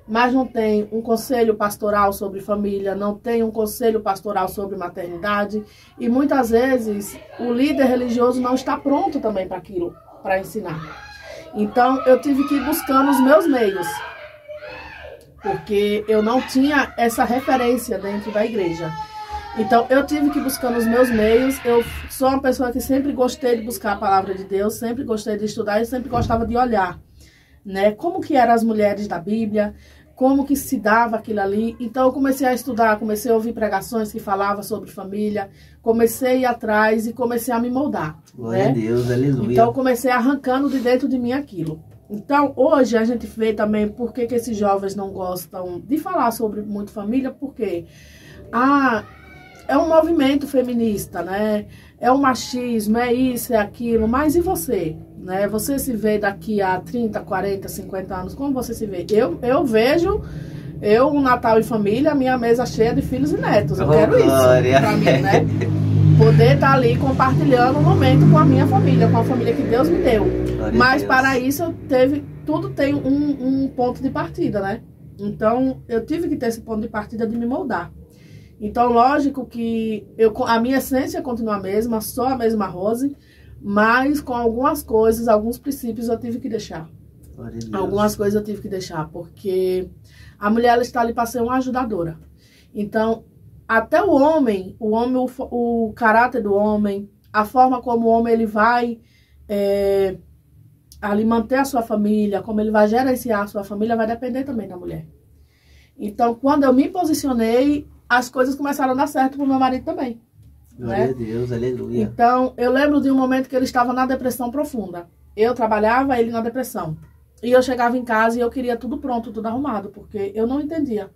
Mas não tem um conselho pastoral sobre família, não tem um conselho pastoral sobre maternidade. E muitas vezes o líder religioso não está pronto também para aquilo, para ensinar. Então eu tive que ir buscando os meus meios, porque eu não tinha essa referência dentro da igreja. Então, eu tive que ir buscando os meus meios. Eu sou uma pessoa que sempre gostei de buscar a palavra de Deus, sempre gostei de estudar e sempre gostava de olhar, né? Como que eram as mulheres da Bíblia, como que se dava aquilo ali. Então, eu comecei a estudar, comecei a ouvir pregações que falavam sobre família, comecei a ir atrás e comecei a me moldar. Glória né? a Deus, aleluia. Então, eu comecei arrancando de dentro de mim aquilo. Então, hoje a gente vê também por que esses jovens não gostam de falar sobre muito família, porque é um movimento feminista, né? É um machismo, é isso, é aquilo, mas e você? Né? Você se vê daqui a 30, 40, 50 anos, como você se vê? Eu vejo, um Natal em família, a minha mesa cheia de filhos e netos. Eu quero isso pra mim, né? Poder estar ali compartilhando um momento com a minha família, com a família que Deus me deu. Mas para isso tudo tem um ponto de partida, né? Então eu tive que ter esse ponto de partida de me moldar. Então lógico que a minha essência continua a mesma, sou a mesma Rose, mas com algumas coisas, alguns princípios eu tive que deixar. Glória a Deus. Algumas coisas eu tive que deixar, porque a mulher ela está ali para ser uma ajudadora. Então, até o caráter do homem, a forma como o homem ele vai ali manter a sua família, como ele vai gerenciar a sua família, vai depender também da mulher. Então, quando eu me posicionei, as coisas começaram a dar certo pro meu marido também. Glória a Deus, aleluia. Então, eu lembro de um momento que ele estava na depressão profunda. Eu trabalhava, ele na depressão. E eu chegava em casa e eu queria tudo pronto, tudo arrumado, porque eu não entendia.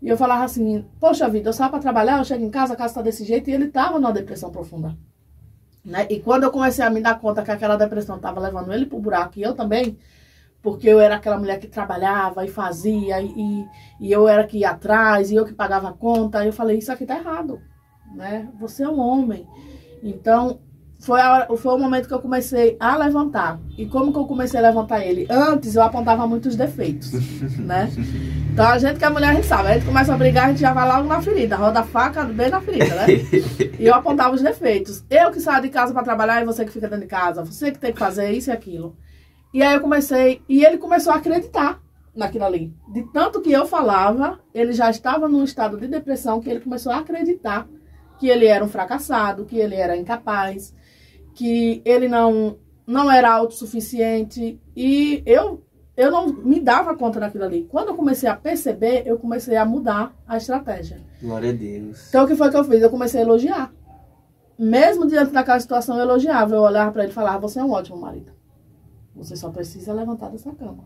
E eu falava assim, poxa vida, eu saio para trabalhar, eu chego em casa, a casa está desse jeito, e ele estava numa depressão profunda. Né? E quando eu comecei a me dar conta que aquela depressão estava levando ele pro buraco, e eu também, porque eu era aquela mulher que trabalhava e fazia, e eu era que ia atrás, e eu que pagava a conta, aí eu falei, isso aqui tá errado, né? Você é um homem. Então, foi o momento que eu comecei a levantar. E como que eu comecei a levantar ele? Antes, eu apontava muitos defeitos, né? Então, a gente que é mulher, a gente sabe. A gente começa a brigar, a gente já vai logo na ferida. Roda a faca bem na ferida, né? E eu apontava os defeitos. Eu que saio de casa para trabalhar e você que fica dentro de casa. Você que tem que fazer isso e aquilo. E aí eu comecei... E ele começou a acreditar naquilo ali. De tanto que eu falava, ele já estava num estado de depressão que ele começou a acreditar que ele era um fracassado, que ele era incapaz, que ele não era autossuficiente. E eu não me dava conta daquilo ali. Quando eu comecei a perceber, eu comecei a mudar a estratégia. Glória a Deus. Então, o que foi que eu fiz? Eu comecei a elogiar. Mesmo diante daquela situação, eu elogiava. Eu olhava para ele e falava, você é um ótimo marido. Você só precisa levantar dessa cama.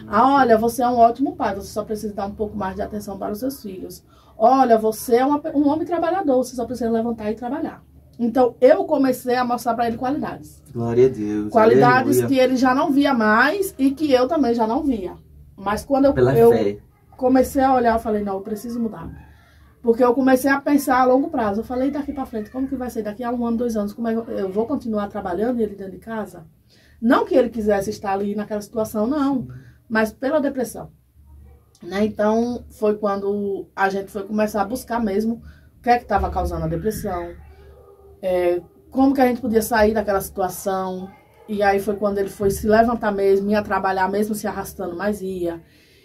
Ah, olha, você é um ótimo pai. Você só precisa dar um pouco mais de atenção para os seus filhos. Olha, você é um homem trabalhador. Você só precisa levantar e trabalhar. Então, eu comecei a mostrar para ele qualidades. Glória a Deus. Qualidades Aleluia. que ele já não via mais e que eu também já não via. Mas quando eu comecei a olhar, eu falei, não, eu preciso mudar. Porque eu comecei a pensar a longo prazo. Eu falei, daqui para frente, como que vai ser? Daqui a 1 ano, 2 anos, como é que eu vou continuar trabalhando e ele dentro de casa? Não que ele quisesse estar ali naquela situação, não. Mas pela depressão. Né? Então, foi quando a gente foi começar a buscar mesmo o que é que estava causando a depressão. Como que a gente podia sair daquela situação. E aí foi quando ele foi se levantar mesmo, ia trabalhar mesmo se arrastando, mas ia.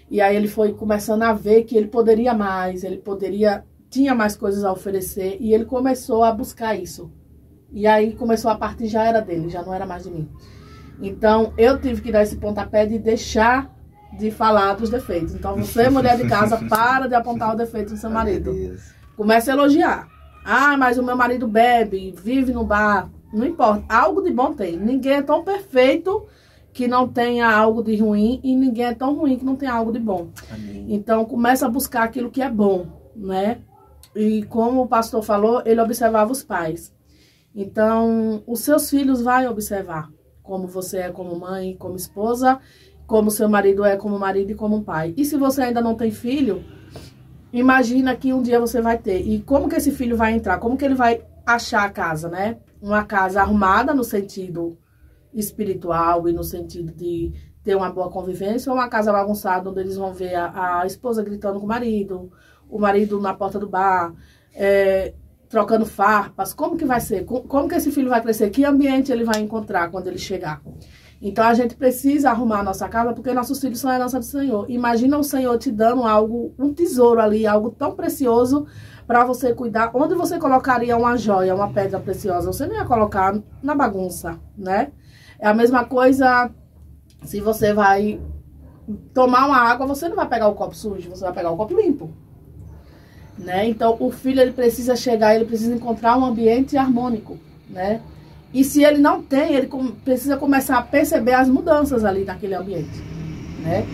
E aí ele foi começando a ver que ele poderia mais, tinha mais coisas a oferecer. E ele começou a buscar isso. E aí começou a partir, já era dele, já não era mais de mim. Então eu tive que dar esse pontapé de deixar de falar dos defeitos. Então você, mulher de casa, para de apontar o defeito do seu marido. Comece a elogiar. Ah, mas o meu marido bebe, vive no bar. Não importa. Algo de bom tem. Ninguém é tão perfeito que não tenha algo de ruim. E ninguém é tão ruim que não tenha algo de bom. Amém. Então, começa a buscar aquilo que é bom, né? E como o pastor falou, ele observava os pais. Então, os seus filhos vão observar como você é como mãe, como esposa, como seu marido é como marido e como pai. E se você ainda não tem filho... Imagina que um dia você vai ter. E como que esse filho vai entrar? Como que ele vai achar a casa, né? Uma casa arrumada no sentido espiritual e no sentido de ter uma boa convivência, ou uma casa bagunçada onde eles vão ver a esposa gritando com o marido na porta do bar, trocando farpas. Como que vai ser? Como que esse filho vai crescer? Que ambiente ele vai encontrar quando ele chegar? Então, a gente precisa arrumar a nossa casa, porque nossos filhos são a herança do Senhor. Imagina o Senhor te dando algo, um tesouro ali, algo tão precioso para você cuidar. Onde você colocaria uma joia, uma pedra preciosa? Você não ia colocar na bagunça, né? É a mesma coisa se você vai tomar uma água, você não vai pegar o copo sujo, você vai pegar o copo limpo. Né? Então, o filho, ele precisa chegar, ele precisa encontrar um ambiente harmônico, né? E se ele não tem, ele precisa começar a perceber as mudanças ali naquele ambiente, né?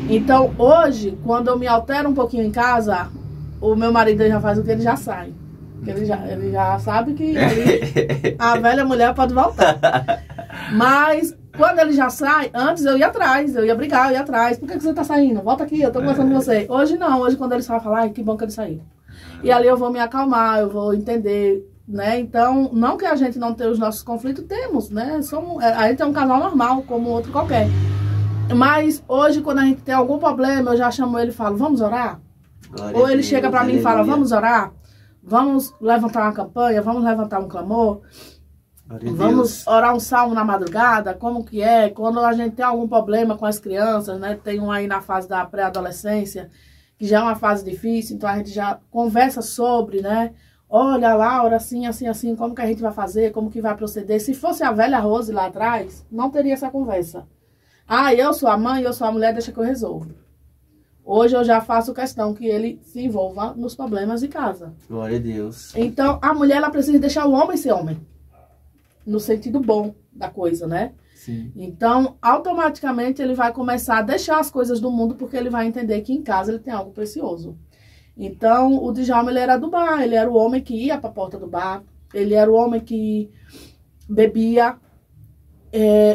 Então, hoje, quando eu me altero um pouquinho em casa, o meu marido já faz o que ele já sai. Ele já sabe que ali a velha mulher pode voltar. Mas, quando ele já sai, antes eu ia atrás, eu ia brigar, eu ia atrás. Por que você tá saindo? Volta aqui, eu tô conversando com você. Hoje não, hoje quando ele sai, eu falo, ai, que bom que ele saiu. E ali eu vou me acalmar, eu vou entender... Né? Então, não que a gente não tenha os nossos conflitos, temos, né? A gente é um casal normal, como outro qualquer. Mas hoje, quando a gente tem algum problema, eu já chamo ele e falo, vamos orar? Glória Ou ele Deus, chega pra mim e fala, aleluia. vamos orar? Vamos levantar uma campanha? Vamos levantar um clamor? Vamos orar um salmo na madrugada, como que é? Quando a gente tem algum problema com as crianças, né? Tem um aí na fase da pré-adolescência, que já é uma fase difícil, então a gente já conversa sobre, né? Olha, Laura, assim, assim, assim, como que a gente vai fazer, como que vai proceder. Se fosse a velha Rose lá atrás, não teria essa conversa. Ah, eu sou a mãe, eu sou a mulher, deixa que eu resolvo. Hoje eu já faço questão que ele se envolva nos problemas de casa. Glória a Deus. Então, a mulher, ela precisa deixar o homem ser homem. No sentido bom da coisa, né? Sim. Então, automaticamente, ele vai começar a deixar as coisas do mundo, porque ele vai entender que em casa ele tem algo precioso. Então, o Djalma, ele era do bar, ele era o homem que ia para a porta do bar, ele era o homem que bebia.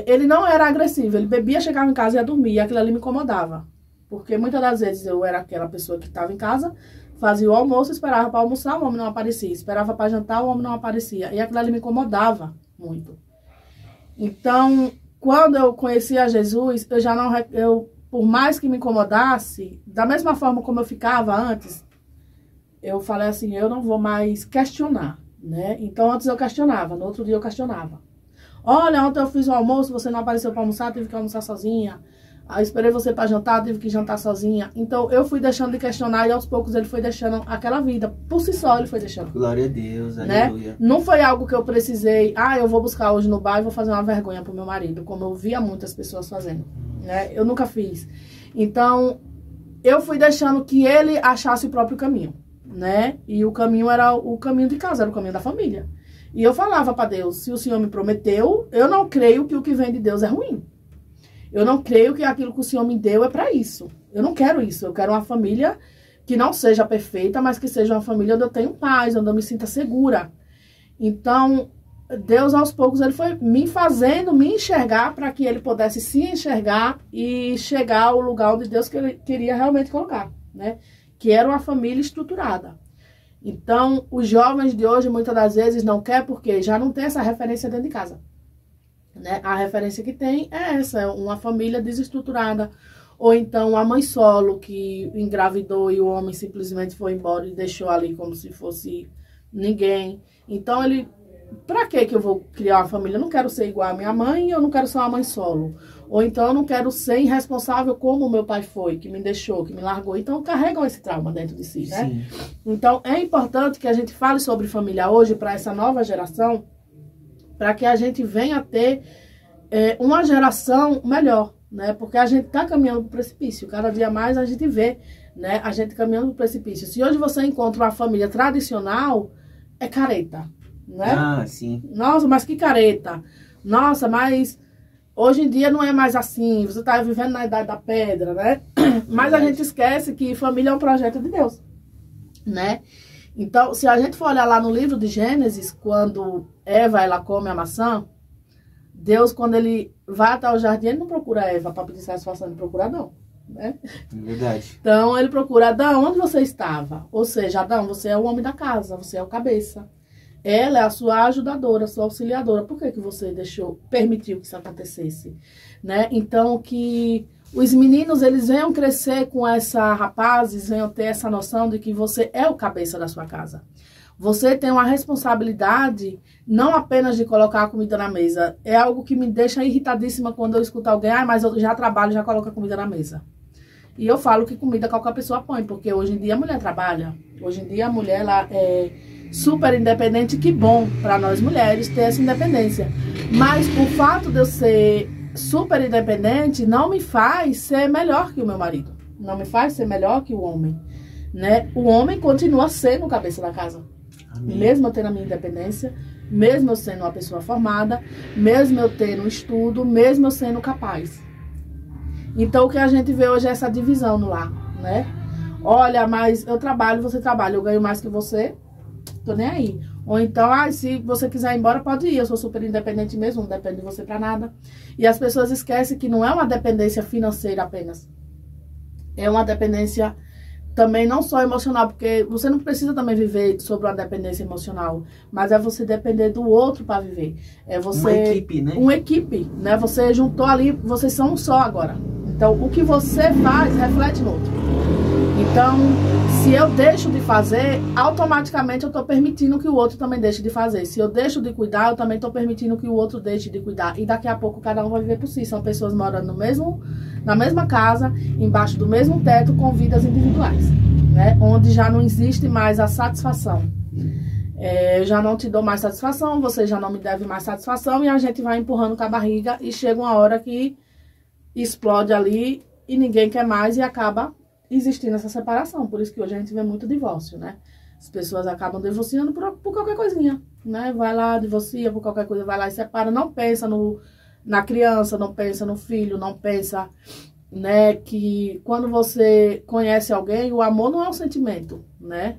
Ele não era agressivo, ele bebia, chegava em casa e ia dormir, e aquilo ali me incomodava. Porque muitas das vezes eu era aquela pessoa que estava em casa, fazia o almoço, esperava para almoçar, o homem não aparecia. Esperava para jantar, o homem não aparecia. E aquilo ali me incomodava muito. Então, quando eu conheci a Jesus, eu já não... por mais que me incomodasse, da mesma forma como eu ficava antes, eu falei assim, eu não vou mais questionar, né? Então, antes eu questionava, no outro dia eu questionava. Olha, ontem eu fiz o almoço, você não apareceu para almoçar, tive que almoçar sozinha. Aí esperei você para jantar, tive que jantar sozinha. Então, eu fui deixando de questionar e aos poucos ele foi deixando aquela vida. Por si só, ele foi deixando. Glória a Deus, né? Aleluia. Não foi algo que eu precisei, eu vou buscar hoje no bar e vou fazer uma vergonha pro meu marido, como eu via muitas pessoas fazendo, né? Eu nunca fiz. Então, eu fui deixando que ele achasse o próprio caminho, né? E o caminho era o caminho de casa, era o caminho da família. E eu falava para Deus, se o Senhor me prometeu, eu não creio que o que vem de Deus é ruim. Eu não creio que aquilo que o Senhor me deu é para isso. Eu não quero isso. Eu quero uma família que não seja perfeita, mas que seja uma família onde eu tenho paz, onde eu me sinta segura. Então, Deus, aos poucos, ele foi me fazendo me enxergar para que ele pudesse se enxergar e chegar ao lugar onde Deus queria realmente colocar, né? Que era uma família estruturada. Então, os jovens de hoje, muitas das vezes, não querem porque já não tem essa referência dentro de casa. Né? A referência que tem é essa, é uma família desestruturada. Ou então a mãe solo que engravidou e o homem simplesmente foi embora e deixou ali como se fosse ninguém. Então ele, pra que eu vou criar uma família? Eu não quero ser igual a minha mãe, eu não quero ser uma mãe solo. Ou então eu não quero ser irresponsável como o meu pai foi, que me deixou, que me largou. Então carregam esse trauma dentro de si, né? Sim. Então é importante que a gente fale sobre família hoje para essa nova geração, para que a gente venha a ter uma geração melhor, né? Porque a gente está caminhando para o precipício. Cada dia mais a gente vê, né? A gente caminhando para o precipício. Se hoje você encontra uma família tradicional, é careta, né? Ah, sim. Nossa, mas que careta. Nossa, mas hoje em dia não é mais assim. Você está vivendo na idade da pedra, né? Mas a gente esquece que família é um projeto de Deus, né? Então, se a gente for olhar lá no livro de Gênesis, quando Eva, ela come a maçã, Deus, quando ele vai até o jardim, ele não procura Eva para pedir satisfação, ele procura Adão, né? Verdade. Então, ele procura Adão, onde você estava? Ou seja, Adão, você é o homem da casa, você é o cabeça. Ela é a sua ajudadora, a sua auxiliadora. Por que você permitiu que isso acontecesse? Né? Então, que os meninos, eles venham crescer com essa rapazes, venham ter essa noção de que você é o cabeça da sua casa. Você tem uma responsabilidade não apenas de colocar a comida na mesa. É algo que me deixa irritadíssima quando eu escuto alguém, mas eu já trabalho, já coloco a comida na mesa. E eu falo que comida qualquer pessoa põe, porque hoje em dia a mulher trabalha. Hoje em dia a mulher ela é super independente, que bom para nós mulheres ter essa independência. Mas o fato de eu ser super independente não me faz ser melhor que o meu marido. Não me faz ser melhor que o homem, né? O homem continua sendo o cabeça da casa. Amém. Mesmo eu tendo a minha independência, mesmo eu sendo uma pessoa formada, mesmo eu tendo estudo, mesmo eu sendo capaz. Então o que a gente vê hoje é essa divisão no lar, né? Olha, mas eu trabalho, você trabalha, eu ganho mais que você, tô nem aí. Ou então, se você quiser ir embora, pode ir, eu sou super independente mesmo, não dependo de você pra nada. E as pessoas esquecem que não é uma dependência financeira apenas. É uma dependência também não só emocional, porque você não precisa também viver sobre uma dependência emocional, mas é você depender do outro para viver. É você... Uma equipe, né? Uma equipe, né? Você juntou ali, vocês são um só agora. Então, o que você faz reflete no outro. Então, se eu deixo de fazer, automaticamente eu estou permitindo que o outro também deixe de fazer. Se eu deixo de cuidar, eu também estou permitindo que o outro deixe de cuidar. E daqui a pouco cada um vai viver por si. São pessoas morando na mesma casa, embaixo do mesmo teto, com vidas individuais, né? Onde já não existe mais a satisfação. Eu já não te dou mais satisfação, você já não me deve mais satisfação, e a gente vai empurrando com a barriga e chega uma hora que explode ali e ninguém quer mais e acaba existindo essa separação. Por isso que hoje a gente vê muito divórcio, né? As pessoas acabam divorciando por qualquer coisinha, né? Vai lá, divorcia por qualquer coisa, vai lá e separa, não pensa na criança, não pensa no filho, não pensa, né, que quando você conhece alguém, o amor não é um sentimento, né?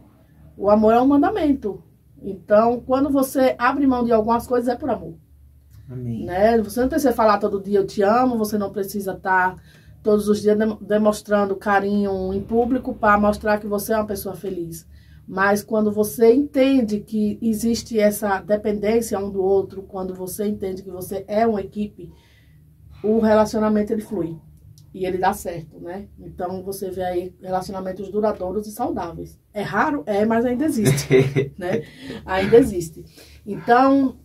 O amor é um mandamento. Então, quando você abre mão de algumas coisas, é por amor. Amém. Né? Você não precisa falar todo dia eu te amo, você não precisa estar todos os dias demonstrando carinho em público para mostrar que você é uma pessoa feliz. Mas quando você entende que existe essa dependência um do outro, quando você entende que você é uma equipe, o relacionamento ele flui. E ele dá certo, né? Então você vê aí relacionamentos duradouros e saudáveis. É raro? É, mas ainda existe, né? Ainda existe. Então,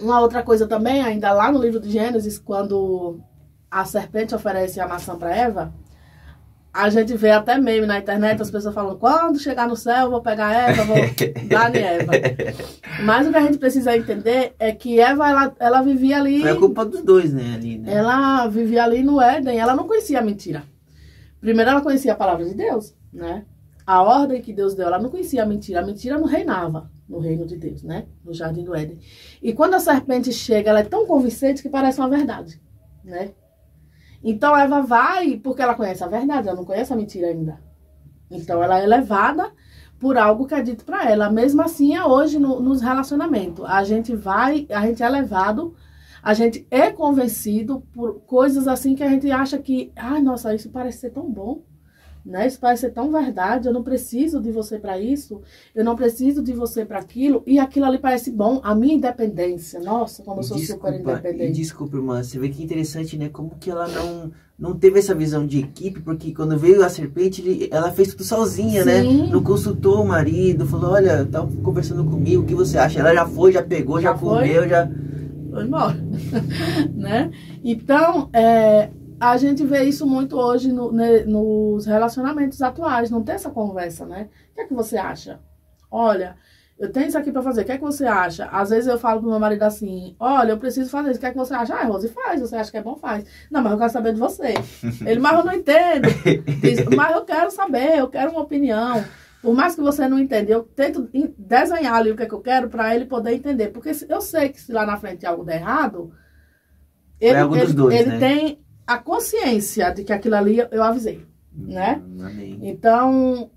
uma outra coisa também, ainda lá no livro de Gênesis, quando a serpente oferece a maçã para Eva, a gente vê até meme na internet, as pessoas falando, quando chegar no céu, eu vou pegar Eva, vou dar em Eva. Mas o que a gente precisa entender é que Eva, ela vivia ali... Foi a culpa dos dois, né? Ali, né? Ela vivia ali no Éden, ela não conhecia a mentira. Primeiro ela conhecia a palavra de Deus, né? A ordem que Deus deu, ela não conhecia a mentira não reinava no reino de Deus, né? No jardim do Éden. E quando a serpente chega, ela é tão convincente que parece uma verdade, né? Então Eva vai porque ela conhece a verdade, ela não conhece a mentira ainda. Então ela é levada por algo que é dito para ela. Mesmo assim é hoje nos relacionamentos. A gente é levado, a gente é convencido por coisas assim que a gente acha que, ai, nossa, isso parece ser tão bom, né? Isso parece ser tão verdade, eu não preciso de você para isso, eu não preciso de você para aquilo, e aquilo ali parece bom, a minha independência, nossa, como eu sou super independente. Desculpa, irmã, você vê que interessante, né? Como que ela não teve essa visão de equipe, porque quando veio a serpente, ela fez tudo sozinha, né? Não consultou o marido, falou, olha, tá conversando comigo, o que você acha? Ela já foi, já pegou, já comeu, já... Foi embora, né? Então, a gente vê isso muito hoje nos relacionamentos atuais, não tem essa conversa, né? O que é que você acha? Olha, eu tenho isso aqui pra fazer, o que é que você acha? Às vezes eu falo pro meu marido assim, olha, eu preciso fazer isso, o que é que você acha? Ah, Rose, faz, você acha que é bom, faz. Não, mas eu quero saber de você. Ele, mas eu não entendo. Diz, mas eu quero saber, eu quero uma opinião. Por mais que você não entenda, eu tento desenhar ali o que é que eu quero pra ele poder entender. Porque eu sei que se lá na frente algo der errado, ele tem a consciência de que aquilo ali eu avisei, né? Amém. Então,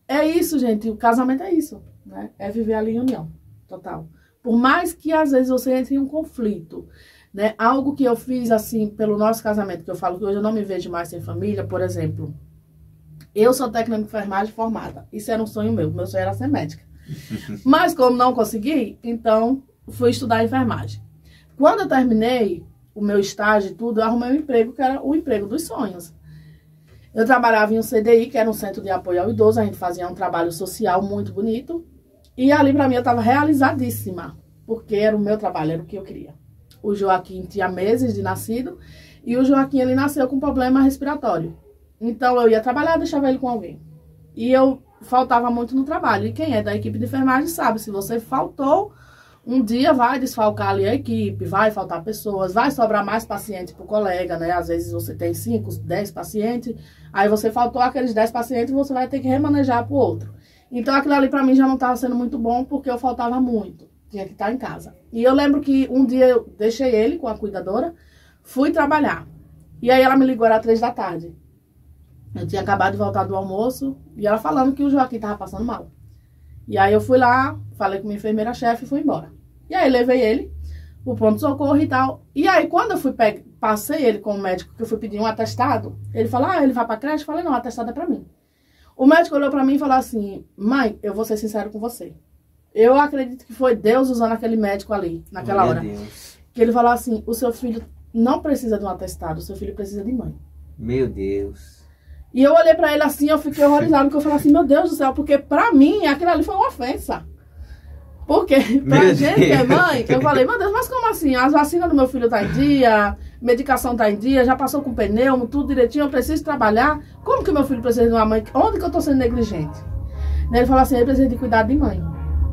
é isso, gente. O casamento é isso, né? É viver ali em união total. Por mais que às vezes você entre em um conflito, né? Algo que eu fiz assim pelo nosso casamento, que eu falo que hoje eu não me vejo mais sem família, por exemplo. Eu sou técnica de enfermagem formada. Isso era um sonho meu. Meu sonho era ser médica. Mas como não consegui, então fui estudar enfermagem. Quando eu terminei o meu estágio e tudo, eu arrumei um emprego que era o emprego dos sonhos. Eu trabalhava em um CDI, que era um centro de apoio ao idoso. A gente fazia um trabalho social muito bonito. E ali pra mim eu estava realizadíssima. Porque era o meu trabalho, era o que eu queria. O Joaquim tinha meses de nascido. E o Joaquim, ele nasceu com problema respiratório. Então, eu ia trabalhar, deixava ele com alguém. E eu faltava muito no trabalho. E quem é da equipe de enfermagem sabe, se você faltou, um dia vai desfalcar ali a equipe, vai faltar pessoas, vai sobrar mais pacientes pro colega, né? Às vezes você tem 5, 10 pacientes, aí você faltou aqueles 10 pacientes, você vai ter que remanejar pro outro. Então, aquilo ali pra mim já não estava sendo muito bom, porque eu faltava muito. Tinha que estar em casa. E eu lembro que um dia eu deixei ele com a cuidadora, fui trabalhar. E aí ela me ligou, era 3 da tarde. Eu tinha acabado de voltar do almoço e ela falando que o Joaquim tava passando mal. E aí eu fui lá, falei com minha enfermeira-chefe e fui embora. E aí levei ele pro pronto-socorro e tal. E aí quando eu fui passei ele com o médico, que eu fui pedir um atestado, ele falou, ele vai pra creche? Eu falei, não, o atestado é pra mim. O médico olhou pra mim e falou assim, mãe, eu vou ser sincero com você. Eu acredito que foi Deus usando aquele médico ali, naquela hora. Deus. Que ele falou assim, o seu filho não precisa de um atestado, o seu filho precisa de mãe. Meu Deus. E eu olhei pra ele assim, eu fiquei horrorizada, porque eu falei assim, meu Deus do céu, porque pra mim aquilo ali foi uma ofensa. Porque pra gente que é mãe, eu falei, meu Deus, mas como assim? As vacinas do meu filho tá em dia, medicação tá em dia, já passou com pneu, tudo direitinho, eu preciso trabalhar. Como que meu filho precisa de uma mãe? Onde que eu tô sendo negligente? Ele falou assim, ele precisa de cuidado de mãe,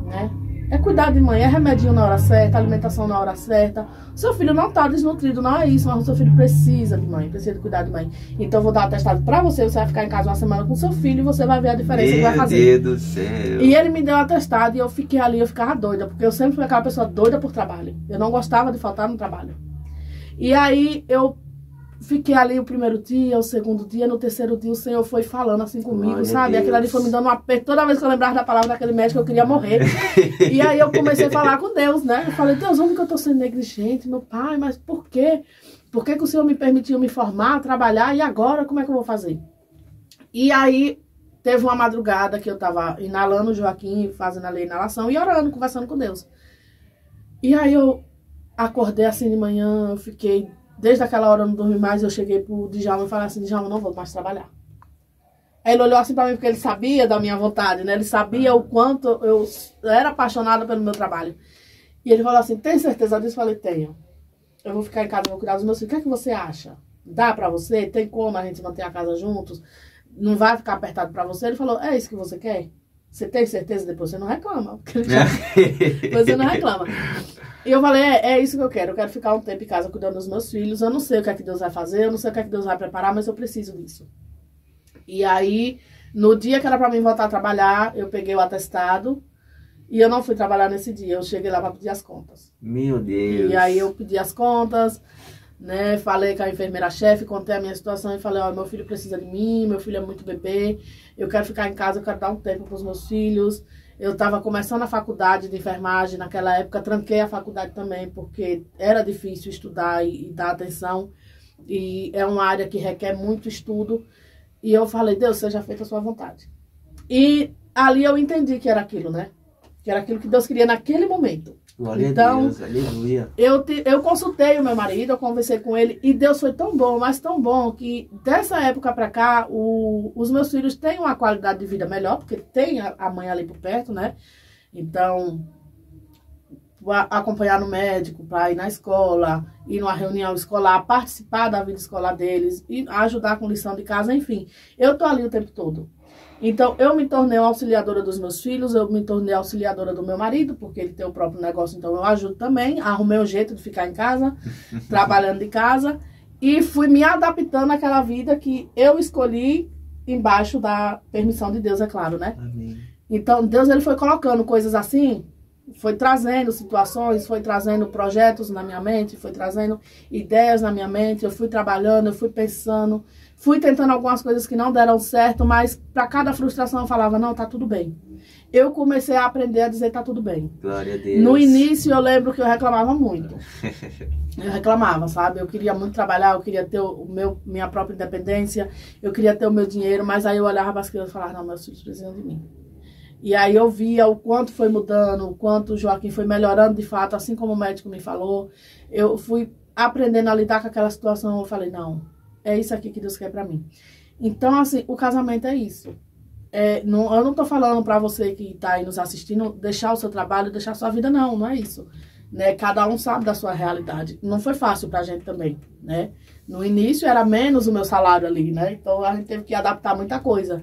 né? É cuidar de mãe, é remedinho na hora certa, alimentação na hora certa. O seu filho não tá desnutrido, não é isso, mas o seu filho precisa de mãe, precisa de cuidar de mãe. Então eu vou dar um atestado pra você, você vai ficar em casa uma semana com seu filho e você vai ver a diferença que vai fazer. Meu Deus do céu. E ele me deu um atestado e eu fiquei ali, eu ficava doida, porque eu sempre fui aquela pessoa doida por trabalho. Eu não gostava de faltar no trabalho. E aí eu fiquei ali o primeiro dia, o segundo dia, no terceiro dia o Senhor foi falando assim comigo, Glória sabe? a Aquilo ali foi me dando um aperto. Toda vez que eu lembrava da palavra daquele médico, eu queria morrer. E aí eu comecei a falar com Deus, né? Eu falei, Deus, onde que eu tô sendo negligente, meu pai? Mas por quê? Por que que o Senhor me permitiu me formar, trabalhar, e agora como é que eu vou fazer? E aí teve uma madrugada que eu tava inalando o Joaquim, fazendo ali a inalação e orando, conversando com Deus. E aí eu acordei assim de manhã, eu fiquei... Desde aquela hora eu não dormi mais, eu cheguei pro Djalma e falei assim, Djalma, eu não vou mais trabalhar. Aí ele olhou assim pra mim, porque ele sabia da minha vontade, né? Ele sabia o quanto eu era apaixonada pelo meu trabalho. E ele falou assim, tem certeza disso? Eu falei, tenho. Eu vou ficar em casa, vou cuidar dos meus filhos. O que é que você acha? Dá pra você? Tem como a gente manter a casa juntos? Não vai ficar apertado pra você? Ele falou, é isso que você quer? Você tem certeza? Depois você não reclama. Porque depois você não reclama. E eu falei, é isso que eu quero ficar um tempo em casa cuidando dos meus filhos, eu não sei o que é que Deus vai fazer, eu não sei o que é que Deus vai preparar, mas eu preciso disso. E aí, no dia que era pra mim voltar a trabalhar, eu peguei o atestado e eu não fui trabalhar nesse dia, eu cheguei lá pra pedir as contas. Meu Deus. E aí eu pedi as contas, né, falei com a enfermeira-chefe, contei a minha situação e falei, ó, meu filho precisa de mim, meu filho é muito bebê, eu quero ficar em casa, eu quero dar um tempo pros meus filhos. Eu estava começando a faculdade de enfermagem naquela época, tranquei a faculdade também, porque era difícil estudar e dar atenção. E é uma área que requer muito estudo. E eu falei, Deus, seja feita a sua vontade. E ali eu entendi que era aquilo, né? Que era aquilo que Deus queria naquele momento. Glória então, a Deus, aleluia. Eu consultei o meu marido, eu conversei com ele, e Deus foi tão bom, mas tão bom, que dessa época pra cá, os meus filhos têm uma qualidade de vida melhor, porque tem a mãe ali por perto, né? Então, acompanhar no médico, para ir na escola, ir numa reunião escolar, participar da vida escolar deles, e ajudar com lição de casa, enfim. Eu tô ali o tempo todo. Então, eu me tornei uma auxiliadora dos meus filhos, eu me tornei auxiliadora do meu marido, porque ele tem o próprio negócio, então eu ajudo também. Arrumei um jeito de ficar em casa, trabalhando de casa, e fui me adaptando àquela vida que eu escolhi, embaixo da permissão de Deus, é claro, né? Amém. Então, Deus, ele foi colocando coisas assim, foi trazendo situações, foi trazendo projetos na minha mente, foi trazendo ideias na minha mente, eu fui trabalhando, eu fui pensando, fui tentando algumas coisas que não deram certo, mas para cada frustração eu falava, não, tá tudo bem. Eu comecei a aprender a dizer, tá tudo bem. Glória a Deus. No início eu lembro que eu reclamava muito. Eu reclamava, sabe? Eu queria muito trabalhar, eu queria ter minha própria independência, eu queria ter o meu dinheiro, mas aí eu olhava para as crianças e falava, não, meus filhos precisam de mim. E aí eu via o quanto foi mudando, o quanto o Joaquim foi melhorando de fato, assim como o médico me falou. Eu fui aprendendo a lidar com aquela situação, eu falei, não, é isso aqui que Deus quer pra mim. Então, assim, o casamento é isso. Eu não tô falando pra você que tá aí nos assistindo, deixar o seu trabalho, deixar a sua vida, não, não é isso. Né? Cada um sabe da sua realidade. Não foi fácil pra gente também, né? No início era menos o meu salário ali, né? Então a gente teve que adaptar muita coisa.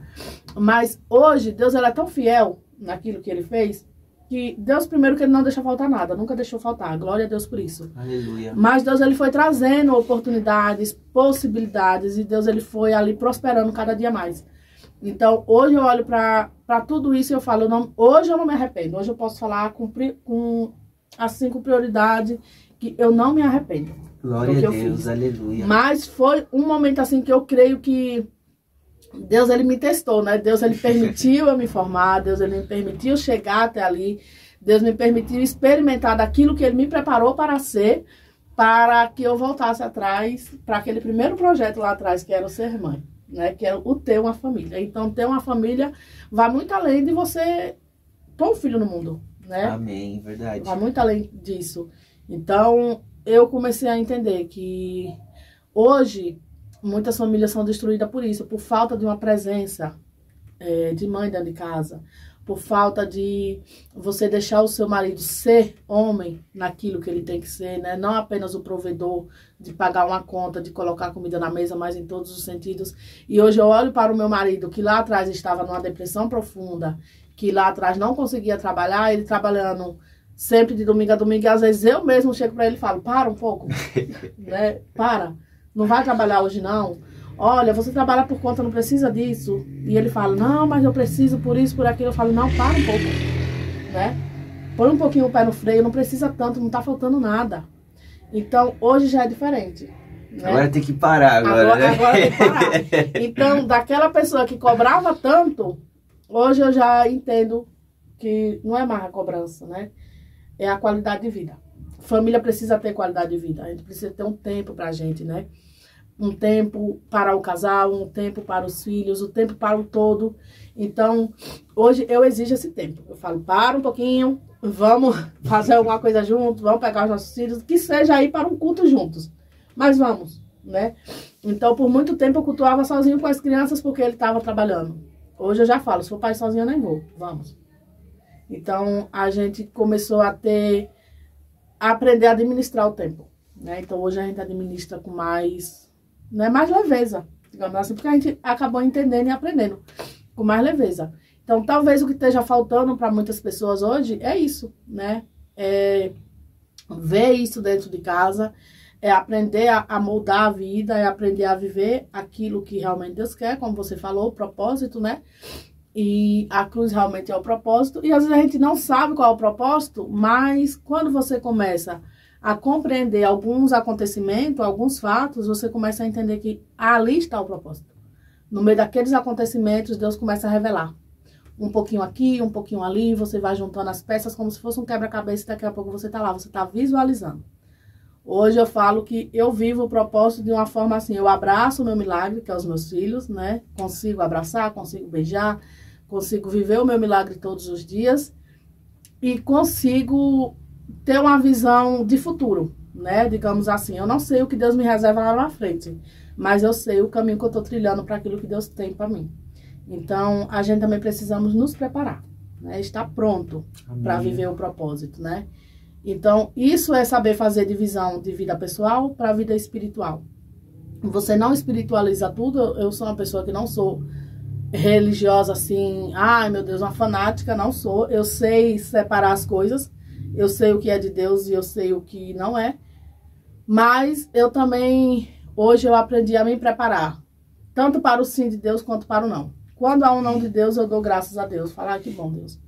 Mas hoje, Deus ele é tão fiel naquilo que ele fez, que Deus, primeiro, que ele não deixa faltar nada, nunca deixou faltar. Glória a Deus por isso. Aleluia. Mas Deus ele foi trazendo oportunidades, possibilidades, e Deus ele foi ali prosperando cada dia mais. Então, hoje eu olho para tudo isso e eu falo, hoje eu não me arrependo. Hoje eu posso falar com prioridade, que eu não me arrependo. Glória a Deus, aleluia. Mas foi um momento assim que eu creio que Deus ele me testou, né? Deus ele permitiu eu me formar, Deus ele me permitiu chegar até ali, Deus me permitiu experimentar daquilo que ele me preparou para ser, para que eu voltasse atrás, para aquele primeiro projeto lá atrás, que era o ser mãe, né? Que era o ter uma família. Então, ter uma família vai muito além de você pôr um filho no mundo, né? Amém, verdade. Vai muito além disso. Então, eu comecei a entender que hoje muitas famílias são destruídas por isso, por falta de uma presença de mãe dentro de casa, por falta de você deixar o seu marido ser homem naquilo que ele tem que ser, né? Não apenas o provedor de pagar uma conta, de colocar comida na mesa, mas em todos os sentidos. E hoje eu olho para o meu marido, que lá atrás estava numa depressão profunda, que lá atrás não conseguia trabalhar, ele trabalhando sempre de domingo a domingo, e às vezes eu mesmo chego para ele e falo, para um pouco, né? Para, não vai trabalhar hoje não. Olha, você trabalha por conta, não precisa disso. E ele fala, não, mas eu preciso por isso, por aquilo. Eu falo, não, para um pouco, né? Põe um pouquinho o pé no freio, não precisa tanto, não tá faltando nada. Então, hoje já é diferente. Né? Agora tem que parar, agora, né? Agora tem que parar. Então, daquela pessoa que cobrava tanto, hoje eu já entendo que não é mais a cobrança, né? É a qualidade de vida. Família precisa ter qualidade de vida. A gente precisa ter um tempo pra gente, né? Um tempo para o casal, um tempo para os filhos, um tempo para o todo. Então, hoje eu exijo esse tempo. Eu falo, para um pouquinho, vamos fazer alguma coisa juntos, vamos pegar os nossos filhos, que seja aí para um culto juntos. Mas vamos, né? Então, por muito tempo eu cultuava sozinho com as crianças porque ele estava trabalhando. Hoje eu já falo, se for pai sozinho eu nem vou, vamos. Então, a gente começou a aprender a administrar o tempo, né? Então, hoje a gente administra com mais leveza, digamos assim, porque a gente acabou entendendo e aprendendo com mais leveza. Então, talvez o que esteja faltando para muitas pessoas hoje é isso, né? É ver isso dentro de casa, é aprender a moldar a vida, é aprender a viver aquilo que realmente Deus quer, como você falou, o propósito, né? E a cruz realmente é o propósito. E às vezes a gente não sabe qual é o propósito, mas quando você começa a compreender alguns acontecimentos, alguns fatos, você começa a entender que ali está o propósito. No meio daqueles acontecimentos, Deus começa a revelar. Um pouquinho aqui, um pouquinho ali, você vai juntando as peças como se fosse um quebra-cabeça e daqui a pouco você está lá, você está visualizando. Hoje eu falo que eu vivo o propósito de uma forma assim, eu abraço o meu milagre, que é os meus filhos, né? Consigo abraçar, consigo beijar, consigo viver o meu milagre todos os dias e consigo ter uma visão de futuro, né? Digamos assim, eu não sei o que Deus me reserva lá na frente, mas eu sei o caminho que eu estou trilhando para aquilo que Deus tem para mim. Então, a gente também precisamos nos preparar, né? Estar pronto para viver o propósito, né? Então, isso é saber fazer divisão de vida pessoal para a vida espiritual. Você não espiritualiza tudo. Eu sou uma pessoa que não sou religiosa assim, ai meu Deus, uma fanática, não sou. Eu sei separar as coisas. Eu sei o que é de Deus e eu sei o que não é. Mas eu também, hoje eu aprendi a me preparar. Tanto para o sim de Deus quanto para o não. Quando há um não de Deus, eu dou graças a Deus. Falar, que bom, Deus.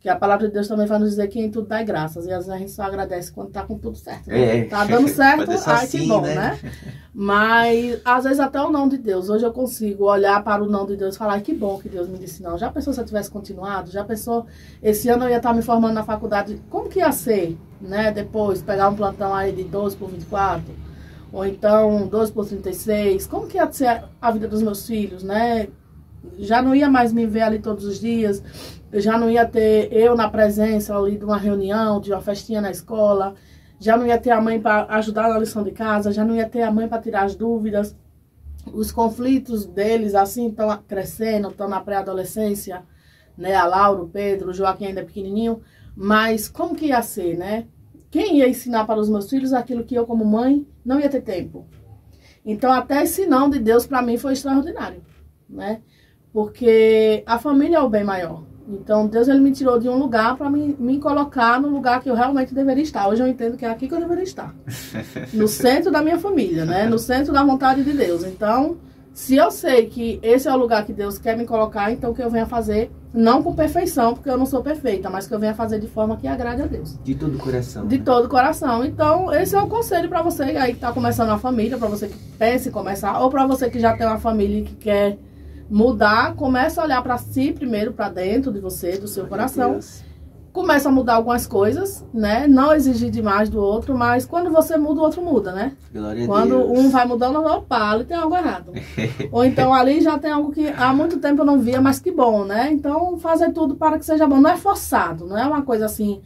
Que a palavra de Deus também vai nos dizer que em tudo dá graças. E às vezes a gente só agradece quando tá com tudo certo. Né? Tá dando certo, ai que bom, né? Mas às vezes até o não de Deus. Hoje eu consigo olhar para o não de Deus e falar, que bom que Deus me disse não. Já pensou se eu tivesse continuado? Já pensou, esse ano eu ia estar me formando na faculdade, como que ia ser, né? Depois, pegar um plantão aí de 12 por 24, ou então 12 por 36, como que ia ser a vida dos meus filhos, né? Já não ia mais me ver ali todos os dias, eu já não ia ter eu na presença ali de uma reunião, de uma festinha na escola, já não ia ter a mãe para ajudar na lição de casa, já não ia ter a mãe para tirar as dúvidas. Os conflitos deles, assim, estão crescendo, estão na pré-adolescência, né? A Laura, o Pedro, o Joaquim ainda é pequenininho, mas como que ia ser, né? Quem ia ensinar para os meus filhos aquilo que eu, como mãe, não ia ter tempo? Então, até esse não de Deus, para mim, foi extraordinário, né? Porque a família é o bem maior. Então, Deus ele me tirou de um lugar para me colocar no lugar que eu realmente deveria estar. Hoje eu entendo que é aqui que eu deveria estar. No centro da minha família, né? No centro da vontade de Deus. Então, se eu sei que esse é o lugar que Deus quer me colocar, então que eu venha fazer, não com perfeição, porque eu não sou perfeita, mas que eu venha fazer de forma que agrade a Deus. De todo o coração. De todo o coração. Então, esse é o conselho para você aí que está começando uma família, para você que pensa em começar, ou para você que já tem uma família e que quer mudar, começa a olhar para si primeiro, para dentro de você, do seu coração. Começa a mudar algumas coisas, né? Não exigir demais do outro, mas quando você muda, o outro muda, né? Glória quando a Deus. Um vai mudando, opa, ali tem algo errado. Ou então ali já tem algo que há muito tempo eu não via, mas que bom, né? Então fazer tudo para que seja bom. Não é forçado, não é uma coisa assim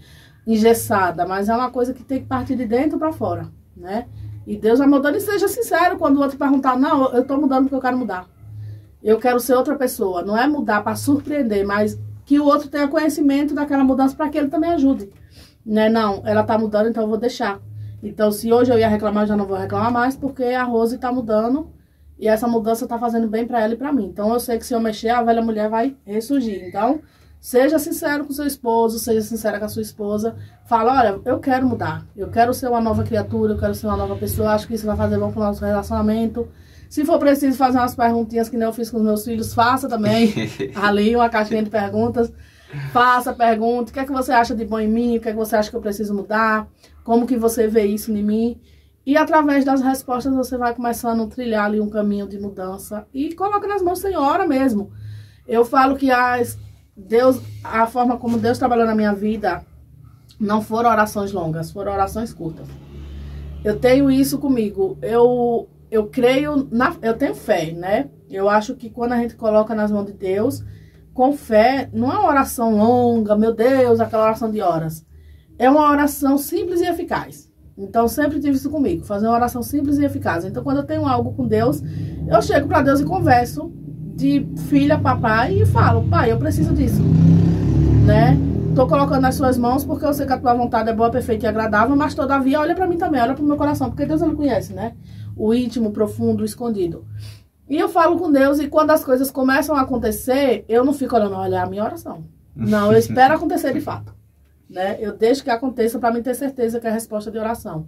engessada, mas é uma coisa que tem que partir de dentro para fora, né? E Deus vai mudando, e seja sincero quando o outro perguntar, não, eu tô mudando porque eu quero mudar. Eu quero ser outra pessoa. Não é mudar para surpreender, mas que o outro tenha conhecimento daquela mudança para que ele também ajude. Né? Não, ela tá mudando, então eu vou deixar. Então, se hoje eu ia reclamar, eu já não vou reclamar mais, porque a Rose tá mudando e essa mudança tá fazendo bem para ela e para mim. Então, eu sei que se eu mexer, a velha mulher vai ressurgir. Então, seja sincero com seu esposo, seja sincera com a sua esposa. Fala, olha, eu quero mudar. Eu quero ser uma nova criatura, eu quero ser uma nova pessoa. Acho que isso vai fazer bom pro nosso relacionamento. Se for preciso fazer umas perguntinhas que nem eu fiz com os meus filhos, faça também. Ali, uma caixinha de perguntas. Faça, pergunte. O que é que você acha de bom em mim? O que é que você acha que eu preciso mudar? Como que você vê isso em mim? E através das respostas você vai começando a trilhar ali um caminho de mudança. E coloca nas mãos do Senhor, ora mesmo. Eu falo que a forma como Deus trabalhou na minha vida não foram orações longas, foram orações curtas. Eu tenho isso comigo. Eu creio, eu tenho fé, né? Eu acho que quando a gente coloca nas mãos de Deus, com fé, não é uma oração longa, meu Deus, aquela oração de horas. É uma oração simples e eficaz. Então, sempre tive isso comigo, fazer uma oração simples e eficaz. Então, quando eu tenho algo com Deus, eu chego para Deus e converso de filha, papai, e falo, pai, eu preciso disso, né? Tô colocando nas suas mãos porque eu sei que a tua vontade é boa, perfeita e agradável, mas todavia olha para mim também, olha pro meu coração, porque Deus ele conhece, né? O íntimo, o profundo, o escondido. E eu falo com Deus e quando as coisas começam a acontecer, eu não fico olhando, olha, a minha oração. Não, eu espero acontecer de fato, né? Eu deixo que aconteça para mim ter certeza que é a resposta de oração.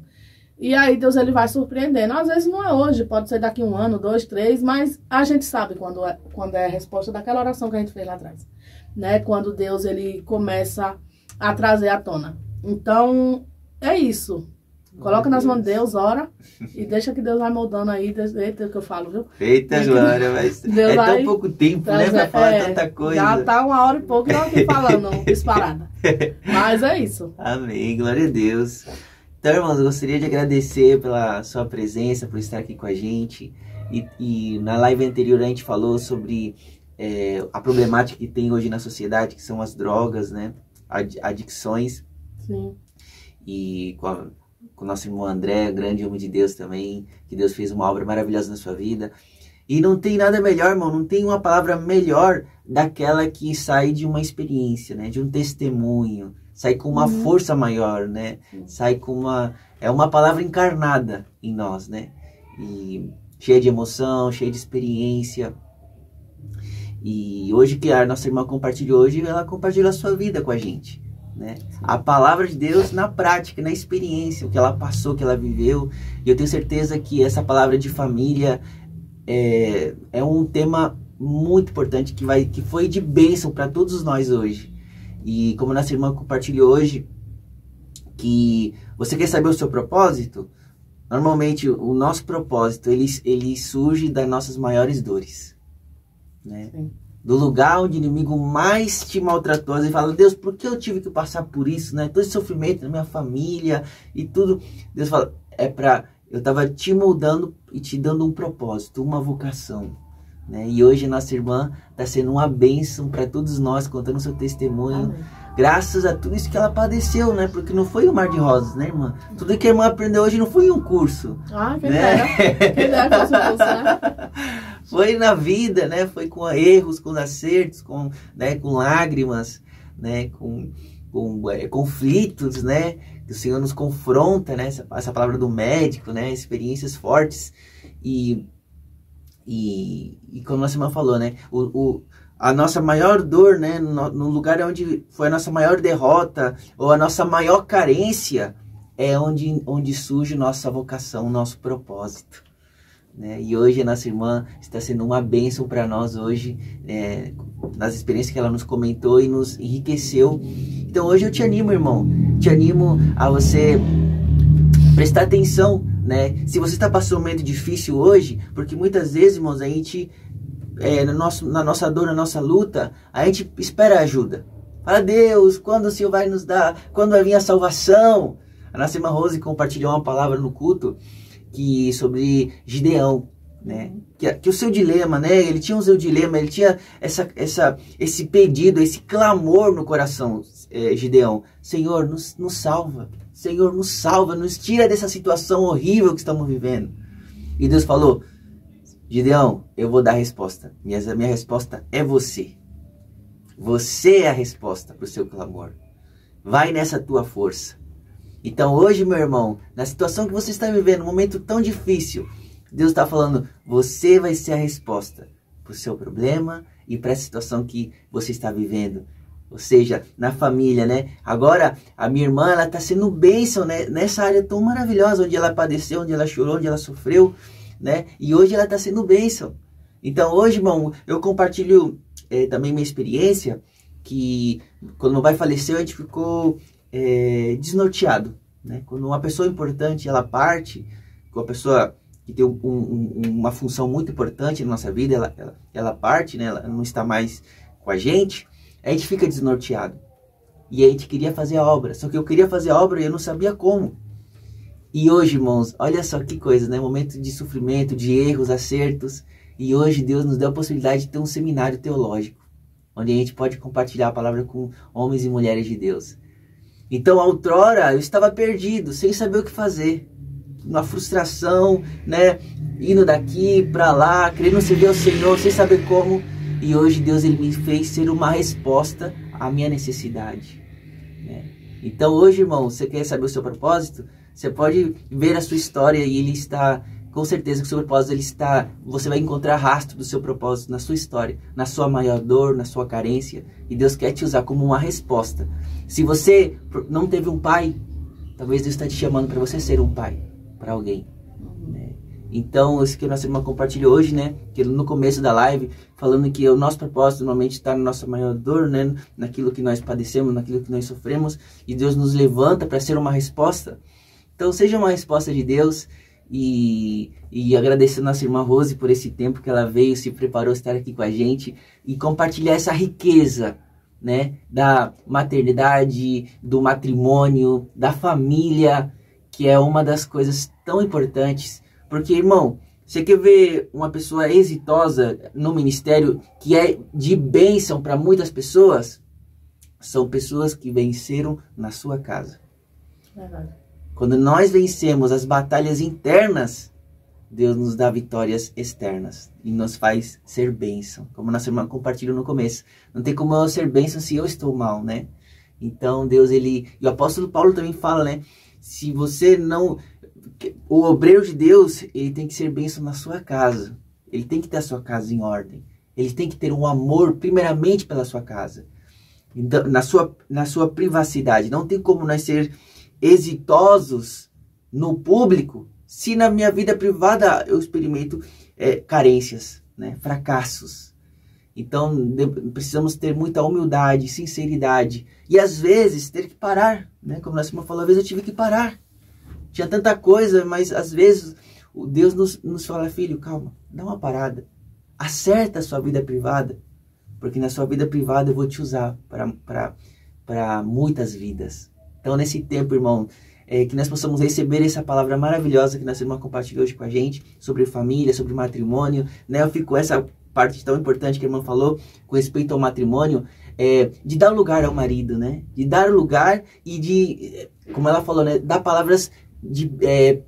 E aí Deus ele vai surpreendendo. Às vezes não é hoje, pode ser daqui 1 ano, 2, 3, mas a gente sabe quando é a resposta daquela oração que a gente fez lá atrás, né? Quando Deus ele começa a trazer à tona. Então, é isso. Coloca nas mãos de Deus, ora, e deixa que Deus vai moldando aí, eita que eu falo, viu? Eita glória, mas Deus é vai tão pouco tempo, né, pra falar tanta coisa. Já tá 1 hora e pouco e eu aqui falando, disparada. Mas é isso. Amém, glória a Deus. Então, irmãos, eu gostaria de agradecer pela sua presença, por estar aqui com a gente. E na live anterior a gente falou sobre a problemática que tem hoje na sociedade, que são as drogas, né? Adicções. Sim. E com o nosso irmão André, grande homem de Deus também, que Deus fez uma obra maravilhosa na sua vida. E não tem nada melhor, irmão, não tem uma palavra melhor daquela que sai de uma experiência, né? De um testemunho. Sai com uma força maior, né? Sai com é uma palavra encarnada em nós, né? E cheia de emoção, cheia de experiência. E hoje que a nossa irmã compartilhou hoje, ela compartilhou a sua vida com a gente, né? A palavra de Deus na prática, na experiência, o que ela passou, o que ela viveu. E eu tenho certeza que essa palavra de família é um tema muito importante que foi de bênção para todos nós hoje. E como nossa irmã compartilhou hoje, que você quer saber o seu propósito? Normalmente o nosso propósito, ele surge das nossas maiores dores, né? Sim. Do lugar onde o inimigo mais te maltratou. Você fala, Deus, por que eu tive que passar por isso, né? Todo esse sofrimento na minha família e tudo. Deus fala, eu estava te moldando e te dando um propósito, uma vocação. Né? E hoje nossa irmã está sendo uma bênção para todos nós, contando o seu testemunho. Amém. Graças a tudo isso que ela padeceu, né? Porque não foi um mar de rosas, né, irmã? Tudo que a irmã aprendeu hoje não foi em um curso. Ah, que dera. Né? Foi na vida, né? Foi com erros, com acertos, com lágrimas, né? Com conflitos, né? Que o Senhor nos confronta, né? Essa palavra do médico, né? Experiências fortes. E como a nossa irmã falou, né? A nossa maior dor, né? No lugar onde foi a nossa maior derrota ou a nossa maior carência é onde surge nossa vocação, nosso propósito, né? E hoje a nossa irmã está sendo uma bênção para nós hoje, nas experiências que ela nos comentou e nos enriqueceu. Então hoje eu te animo, irmão, te animo a você prestar atenção, né? Se você está passando um momento difícil hoje, porque muitas vezes, irmãos, a gente, na nossa dor, na nossa luta, a gente espera ajuda. Fala, Deus, quando o Senhor vai nos dar, quando vai vir a salvação? A nossa irmã Rose compartilhou uma palavra no culto sobre Gideão, né? Que o seu dilema, né? Ele tinha o seu dilema, ele tinha esse pedido, esse clamor no coração, Gideão. Senhor, nos salva. Senhor, nos salva, nos tira dessa situação horrível que estamos vivendo. E Deus falou, Gideão, eu vou dar a resposta. Minha resposta é você. Você é a resposta para o seu clamor. Vai nessa tua força. Então hoje, meu irmão, na situação que você está vivendo, um momento tão difícil, Deus está falando, você vai ser a resposta para o seu problema e para a situação que você está vivendo. Ou seja, na família, né? Agora, a minha irmã, ela está sendo bênção, né? Nessa área tão maravilhosa, onde ela padeceu, onde ela chorou, onde ela sofreu, né? E hoje ela está sendo bênção. Então hoje, irmão, eu compartilho também minha experiência, que quando meu pai faleceu, a gente ficou desnorteado, né? Quando uma pessoa importante, ela parte, com uma pessoa que tem uma função muito importante na nossa vida, ela parte, né? Ela não está mais com a gente fica desnorteado. E a gente queria fazer a obra, só que eu queria fazer a obra e eu não sabia como. E hoje, irmãos, olha só que coisa, né? Momento de sofrimento, de erros, acertos. E hoje Deus nos deu a possibilidade de ter um seminário teológico, onde a gente pode compartilhar a palavra com homens e mulheres de Deus. Então, outrora, eu estava perdido, sem saber o que fazer. Uma frustração, né? Indo daqui para lá, querendo servir ao Senhor, sem saber como. E hoje Deus ele me fez ser uma resposta à minha necessidade, né? Então hoje, irmão, você quer saber o seu propósito? Você pode ver a sua história e ele está, com certeza que o seu propósito você vai encontrar rastro do seu propósito na sua história, na sua maior dor, na sua carência. E Deus quer te usar como uma resposta. Se você não teve um pai, talvez Deus está te chamando para você ser um pai para alguém, né? Então, isso que a nossa irmã compartilhou hoje, né? Que no começo da live, falando que o nosso propósito normalmente está na nossa maior dor, né? Naquilo que nós padecemos, naquilo que nós sofremos. E Deus nos levanta para ser uma resposta. Então, seja uma resposta de Deus. E agradecer a nossa irmã Rose por esse tempo que ela veio, se preparou a estar aqui com a gente. E compartilhar essa riqueza, né? Da maternidade, do matrimônio, da família. Que é uma das coisas tão importantes. Porque, irmão, você quer ver uma pessoa exitosa no ministério que é de bênção para muitas pessoas? São pessoas que venceram na sua casa. Verdade. Quando nós vencemos as batalhas internas, Deus nos dá vitórias externas e nos faz ser bênção. Como nossa irmã compartilhou no começo. Não tem como eu ser bênção se eu estou mal, né? Então, Deus, e o apóstolo Paulo também fala, né? Se você não... O obreiro de Deus, ele tem que ser bênção na sua casa. Ele tem que ter a sua casa em ordem. Ele tem que ter um amor, primeiramente, pela sua casa. Então, na sua privacidade. Não tem como nós ser exitosos no público se na minha vida privada eu experimento carências, né? Fracassos. Então, precisamos ter muita humildade, sinceridade. E, às vezes, ter que parar, né? Como nossa irmã falou, às vezes eu tive que parar. Tinha tanta coisa, mas às vezes o Deus nos fala, filho, calma, dá uma parada. Acerta a sua vida privada, porque na sua vida privada eu vou te usar para muitas vidas. Então, nesse tempo, irmão, que nós possamos receber essa palavra maravilhosa que nossa irmã compartilhou hoje com a gente, sobre família, sobre matrimônio, né? Eu fico com essa parte tão importante que a irmã falou, com respeito ao matrimônio, de dar lugar ao marido, né? De dar lugar e de, como ela falou, né? Dar palavras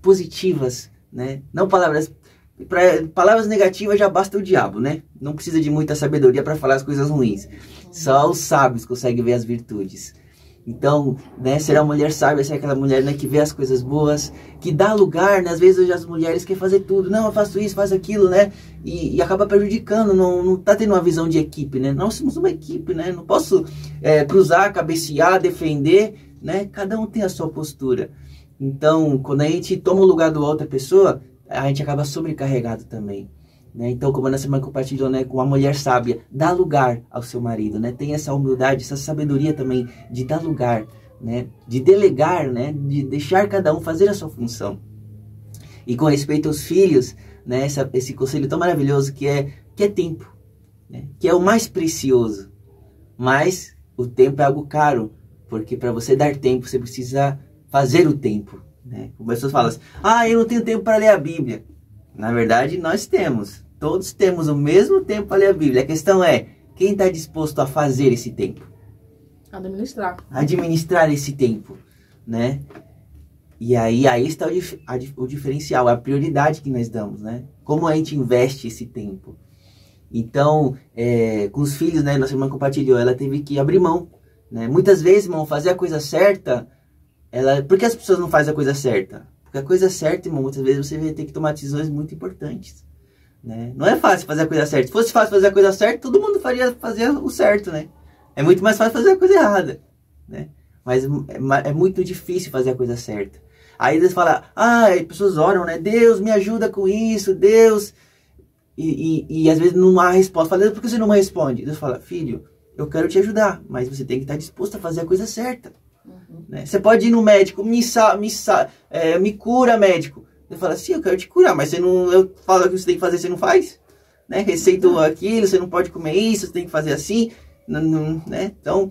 positivas, né? Não palavras... Palavras negativas já basta o diabo, né? Não precisa de muita sabedoria para falar as coisas ruins. Só os sábios conseguem ver as virtudes. Então, né, ser a mulher sábia, ser aquela mulher, né, que vê as coisas boas, que dá lugar, né? Às vezes hoje as mulheres querem fazer tudo. Não, eu faço isso, faz aquilo, né? E acaba prejudicando, não tá tendo uma visão de equipe, né? Nós somos uma equipe, né? Não posso cruzar, cabecear, defender, né? Cada um tem a sua postura. Então, quando a gente toma o lugar da outra pessoa, a gente acaba sobrecarregado também, né? Então, como a nossa irmã compartilhou, né, com a mulher sábia, dá lugar ao seu marido, né? Tem essa humildade, essa sabedoria também de dar lugar, né? De delegar, né? De deixar cada um fazer a sua função. E com respeito aos filhos, né? Esse conselho tão maravilhoso que é tempo, né? Que é o mais precioso. Mas o tempo é algo caro, porque para você dar tempo, você precisa fazer o tempo, né? Como as pessoas falam assim, eu não tenho tempo para ler a Bíblia. Na verdade, nós temos. Todos temos o mesmo tempo para ler a Bíblia. A questão é, quem está disposto a fazer esse tempo? Administrar. Administrar esse tempo, né? E aí está o diferencial, a prioridade que nós damos, né? Como a gente investe esse tempo. Então, com os filhos, né? Nossa irmã compartilhou, ela teve que abrir mão, né? Muitas vezes, irmão, fazer a coisa certa, por que as pessoas não fazem a coisa certa? Porque a coisa certa, irmão, muitas vezes você vai ter que tomar decisões muito importantes, né? Não é fácil fazer a coisa certa. Se fosse fácil fazer a coisa certa, todo mundo faria fazer o certo, né? É muito mais fácil fazer a coisa errada, né? Mas é muito difícil fazer a coisa certa. Aí eles falam, as pessoas oram, né? Deus, me ajuda com isso, Deus. E às vezes não há resposta. Fala, Deus, por que você não me responde? Deus fala, filho, eu quero te ajudar, mas você tem que estar disposto a fazer a coisa certa. Né? Você pode ir no médico, me cura, médico. Ele fala, sim, eu quero te curar, mas eu falo o que você tem que fazer, você não faz. Né? Receito aquilo, você não pode comer isso, você tem que fazer assim. Né? Então,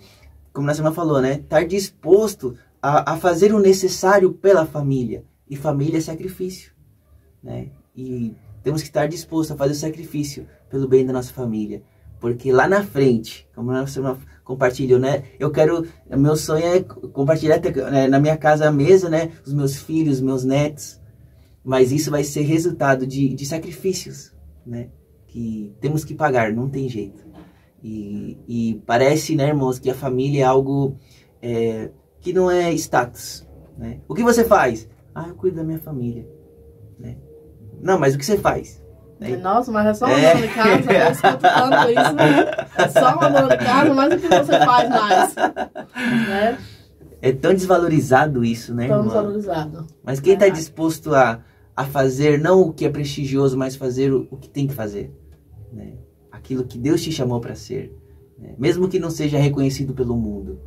como nossa irmã falou, né? Estar disposto a fazer o necessário pela família. E família é sacrifício. Né? E temos que estar dispostos a fazer o sacrifício pelo bem da nossa família. Porque lá na frente, como nossa irmã compartilhou, né? Meu sonho é compartilhar na minha casa a mesa, né? Os meus filhos, os meus netos. Mas isso vai ser resultado de sacrifícios, né? Que temos que pagar, não tem jeito. E parece, né, irmãos, que a família é algo que não é status, né? O que você faz? Eu cuido da minha família, né? Não, mas o que você faz? Nossa, mas é só uma dona de casa, eu escuto tanto isso. É só uma dona de casa, mas o que você faz mais? Né? É tão desvalorizado isso, né, irmão? Tão desvalorizado. Mas quem está disposto a fazer, não o que é prestigioso, mas fazer o que tem que fazer, né? Aquilo que Deus te chamou para ser, né? Mesmo que não seja reconhecido pelo mundo,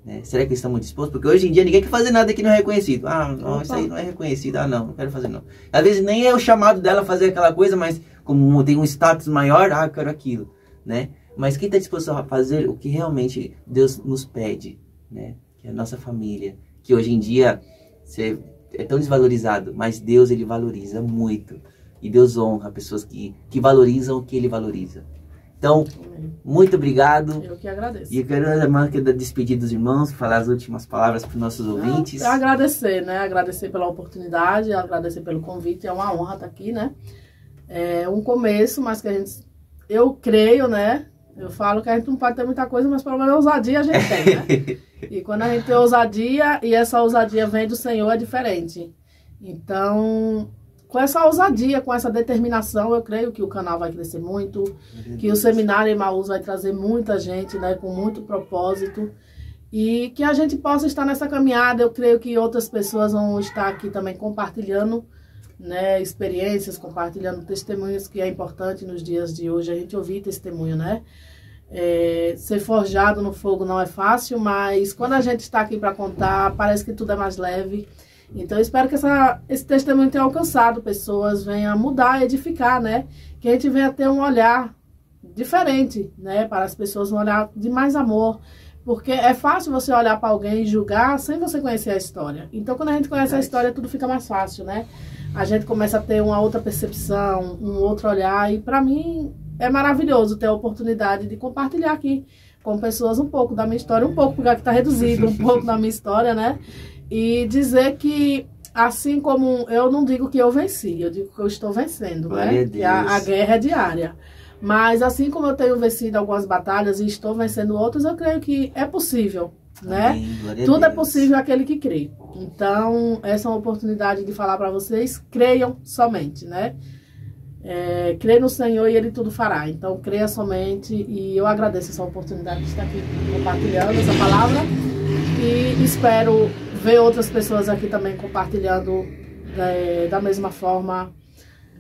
né? Será que estamos dispostos? Porque hoje em dia ninguém quer fazer nada que não é reconhecido. Não, isso aí não é reconhecido. Não quero fazer não. Às vezes nem é o chamado dela fazer aquela coisa, mas como tem um status maior, eu quero aquilo, né? Mas quem está disposto a fazer o que realmente Deus nos pede, né? Que é a nossa família, que hoje em dia é tão desvalorizado, mas Deus, ele valoriza muito. E Deus honra pessoas que valorizam o que ele valoriza. Então, muito obrigado. Eu que agradeço. E eu quero despedir dos irmãos, falar as últimas palavras para os nossos ouvintes. Agradecer, né? Agradecer pela oportunidade, agradecer pelo convite. É uma honra estar aqui, né? É um começo, mas que eu creio, né? Eu falo que a gente não pode ter muita coisa, mas pelo menos ousadia a gente tem, né? E quando a gente tem ousadia, e essa ousadia vem do Senhor, é diferente. Então, com essa ousadia, com essa determinação, eu creio que o canal vai crescer muito, que o Seminário Emaús vai trazer muita gente, né, com muito propósito, e que a gente possa estar nessa caminhada. Eu creio que outras pessoas vão estar aqui também compartilhando, né, experiências, compartilhando testemunhos, que é importante nos dias de hoje a gente ouvir testemunho, né? Ser forjado no fogo não é fácil, mas quando a gente está aqui para contar, parece que tudo é mais leve. Então eu espero que esse testemunho tenha alcançado pessoas, venha mudar, edificar, né? Que a gente venha ter um olhar diferente, né? Para as pessoas, um olhar de mais amor. Porque é fácil você olhar para alguém e julgar sem você conhecer a história. Então quando a gente conhece a história, tudo fica mais fácil, né? A gente começa a ter uma outra percepção, um outro olhar. E para mim é maravilhoso ter a oportunidade de compartilhar aqui com pessoas um pouco da minha história, um pouco, porque aqui está reduzido, um pouco da minha história, né? E dizer que, assim como eu não digo que eu venci, eu digo que eu estou vencendo, né? Que a guerra é diária. Mas assim como eu tenho vencido algumas batalhas e estou vencendo outras, eu creio que é possível, né? Tudo é possível àquele que crê. Então, essa é uma oportunidade de falar para vocês, creiam somente, né? Crê no Senhor e Ele tudo fará. Então, creia somente, e eu agradeço essa oportunidade de estar aqui compartilhando essa palavra e espero ver outras pessoas aqui também compartilhando da mesma forma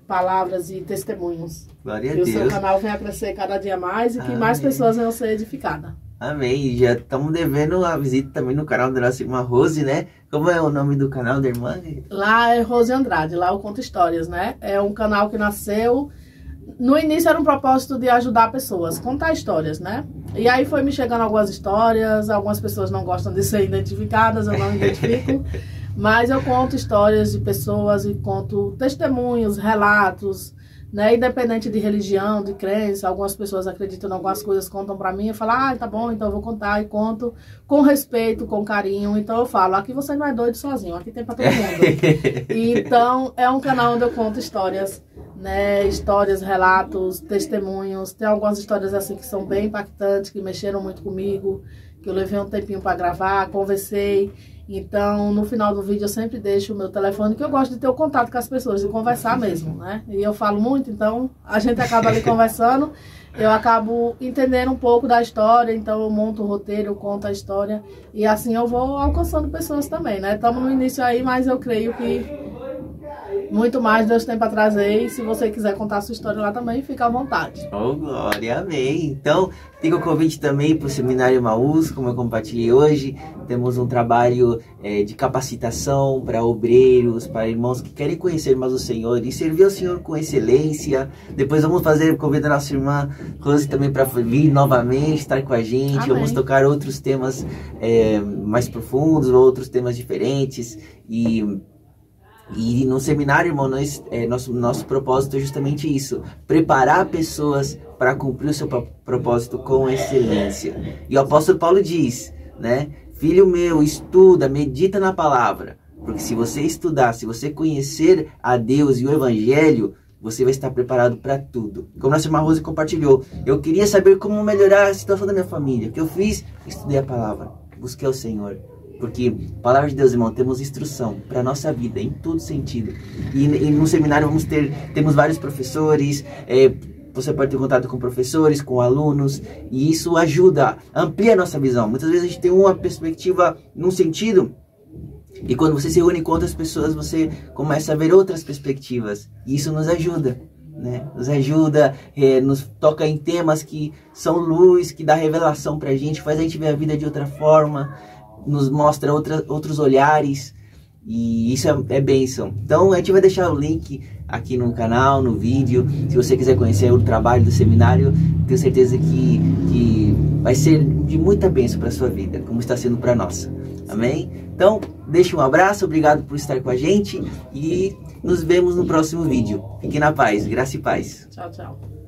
palavras e testemunhos. Glória a Deus. Deus. Que o seu canal venha crescer cada dia mais e que mais pessoas venham ser edificadas. Amém. Já estamos devendo a visita também no canal da nossa irmã Rose, né? Como é o nome do canal da irmã? Lá é Rose Andrade, lá eu conto histórias, né? É um canal que nasceu... No início era um propósito de ajudar pessoas, contar histórias, né? E aí foi me chegando algumas histórias, algumas pessoas não gostam de ser identificadas, eu não identifico, mas eu conto histórias de pessoas e conto testemunhos, relatos, né? Independente de religião, de crença, algumas pessoas acreditam em algumas coisas, contam pra mim, eu falo, ah, tá bom, então eu vou contar, e conto com respeito, com carinho. Então eu falo, aqui você não é doido sozinho, aqui tem pra todo mundo. Então é um canal onde eu conto histórias, né? Histórias, relatos, testemunhos. Tem algumas histórias assim que são bem impactantes, que mexeram muito comigo, que eu levei um tempinho pra gravar, conversei. Então, no final do vídeo eu sempre deixo o meu telefone, que eu gosto de ter o contato com as pessoas, de conversar mesmo, né? E eu falo muito, então a gente acaba ali conversando, eu acabo entendendo um pouco da história, então eu monto o roteiro, eu conto a história, e assim eu vou alcançando pessoas também, né? Estamos no início aí, mas eu creio que muito mais Deus tem para trazer, e se você quiser contar a sua história lá também, fica à vontade. Oh, glória, amém. Então, fica o convite também para o Seminário Emaús, como eu compartilhei hoje. Temos um trabalho de capacitação para obreiros, para irmãos que querem conhecer mais o Senhor e servir ao Senhor com excelência. Depois vamos convidar a nossa irmã Rose também para vir novamente, estar com a gente. Amém. Vamos tocar outros temas mais profundos, outros temas diferentes. E no seminário, irmão, nosso propósito é justamente isso. Preparar pessoas para cumprir o seu propósito com excelência. E o apóstolo Paulo diz, né? Filho meu, estuda, medita na palavra. Porque se você estudar, se você conhecer a Deus e o Evangelho, você vai estar preparado para tudo. Como nossa irmã Rose compartilhou, eu queria saber como melhorar a situação da minha família. O que eu fiz? Estudei a palavra, busquei o Senhor. Porque, palavra de Deus, irmão, temos instrução para a nossa vida, em todo sentido. E no seminário temos vários professores, você pode ter contato com professores, com alunos, e isso ajuda, amplia a nossa visão. Muitas vezes a gente tem uma perspectiva num sentido, e quando você se reúne com outras pessoas, você começa a ver outras perspectivas, e isso nos ajuda. Né? Nos ajuda, nos toca em temas que são luz, que dá revelação pra gente, faz a gente ver a vida de outra forma, nos mostra outros olhares, e isso é bênção. Então a gente vai deixar o link aqui no canal, no vídeo. Se você quiser conhecer o trabalho do seminário, tenho certeza que vai ser de muita bênção para a sua vida, como está sendo para nós. Amém? Então, deixa um abraço, obrigado por estar com a gente e nos vemos no próximo vídeo. Fique na paz, graça e paz. Tchau, tchau.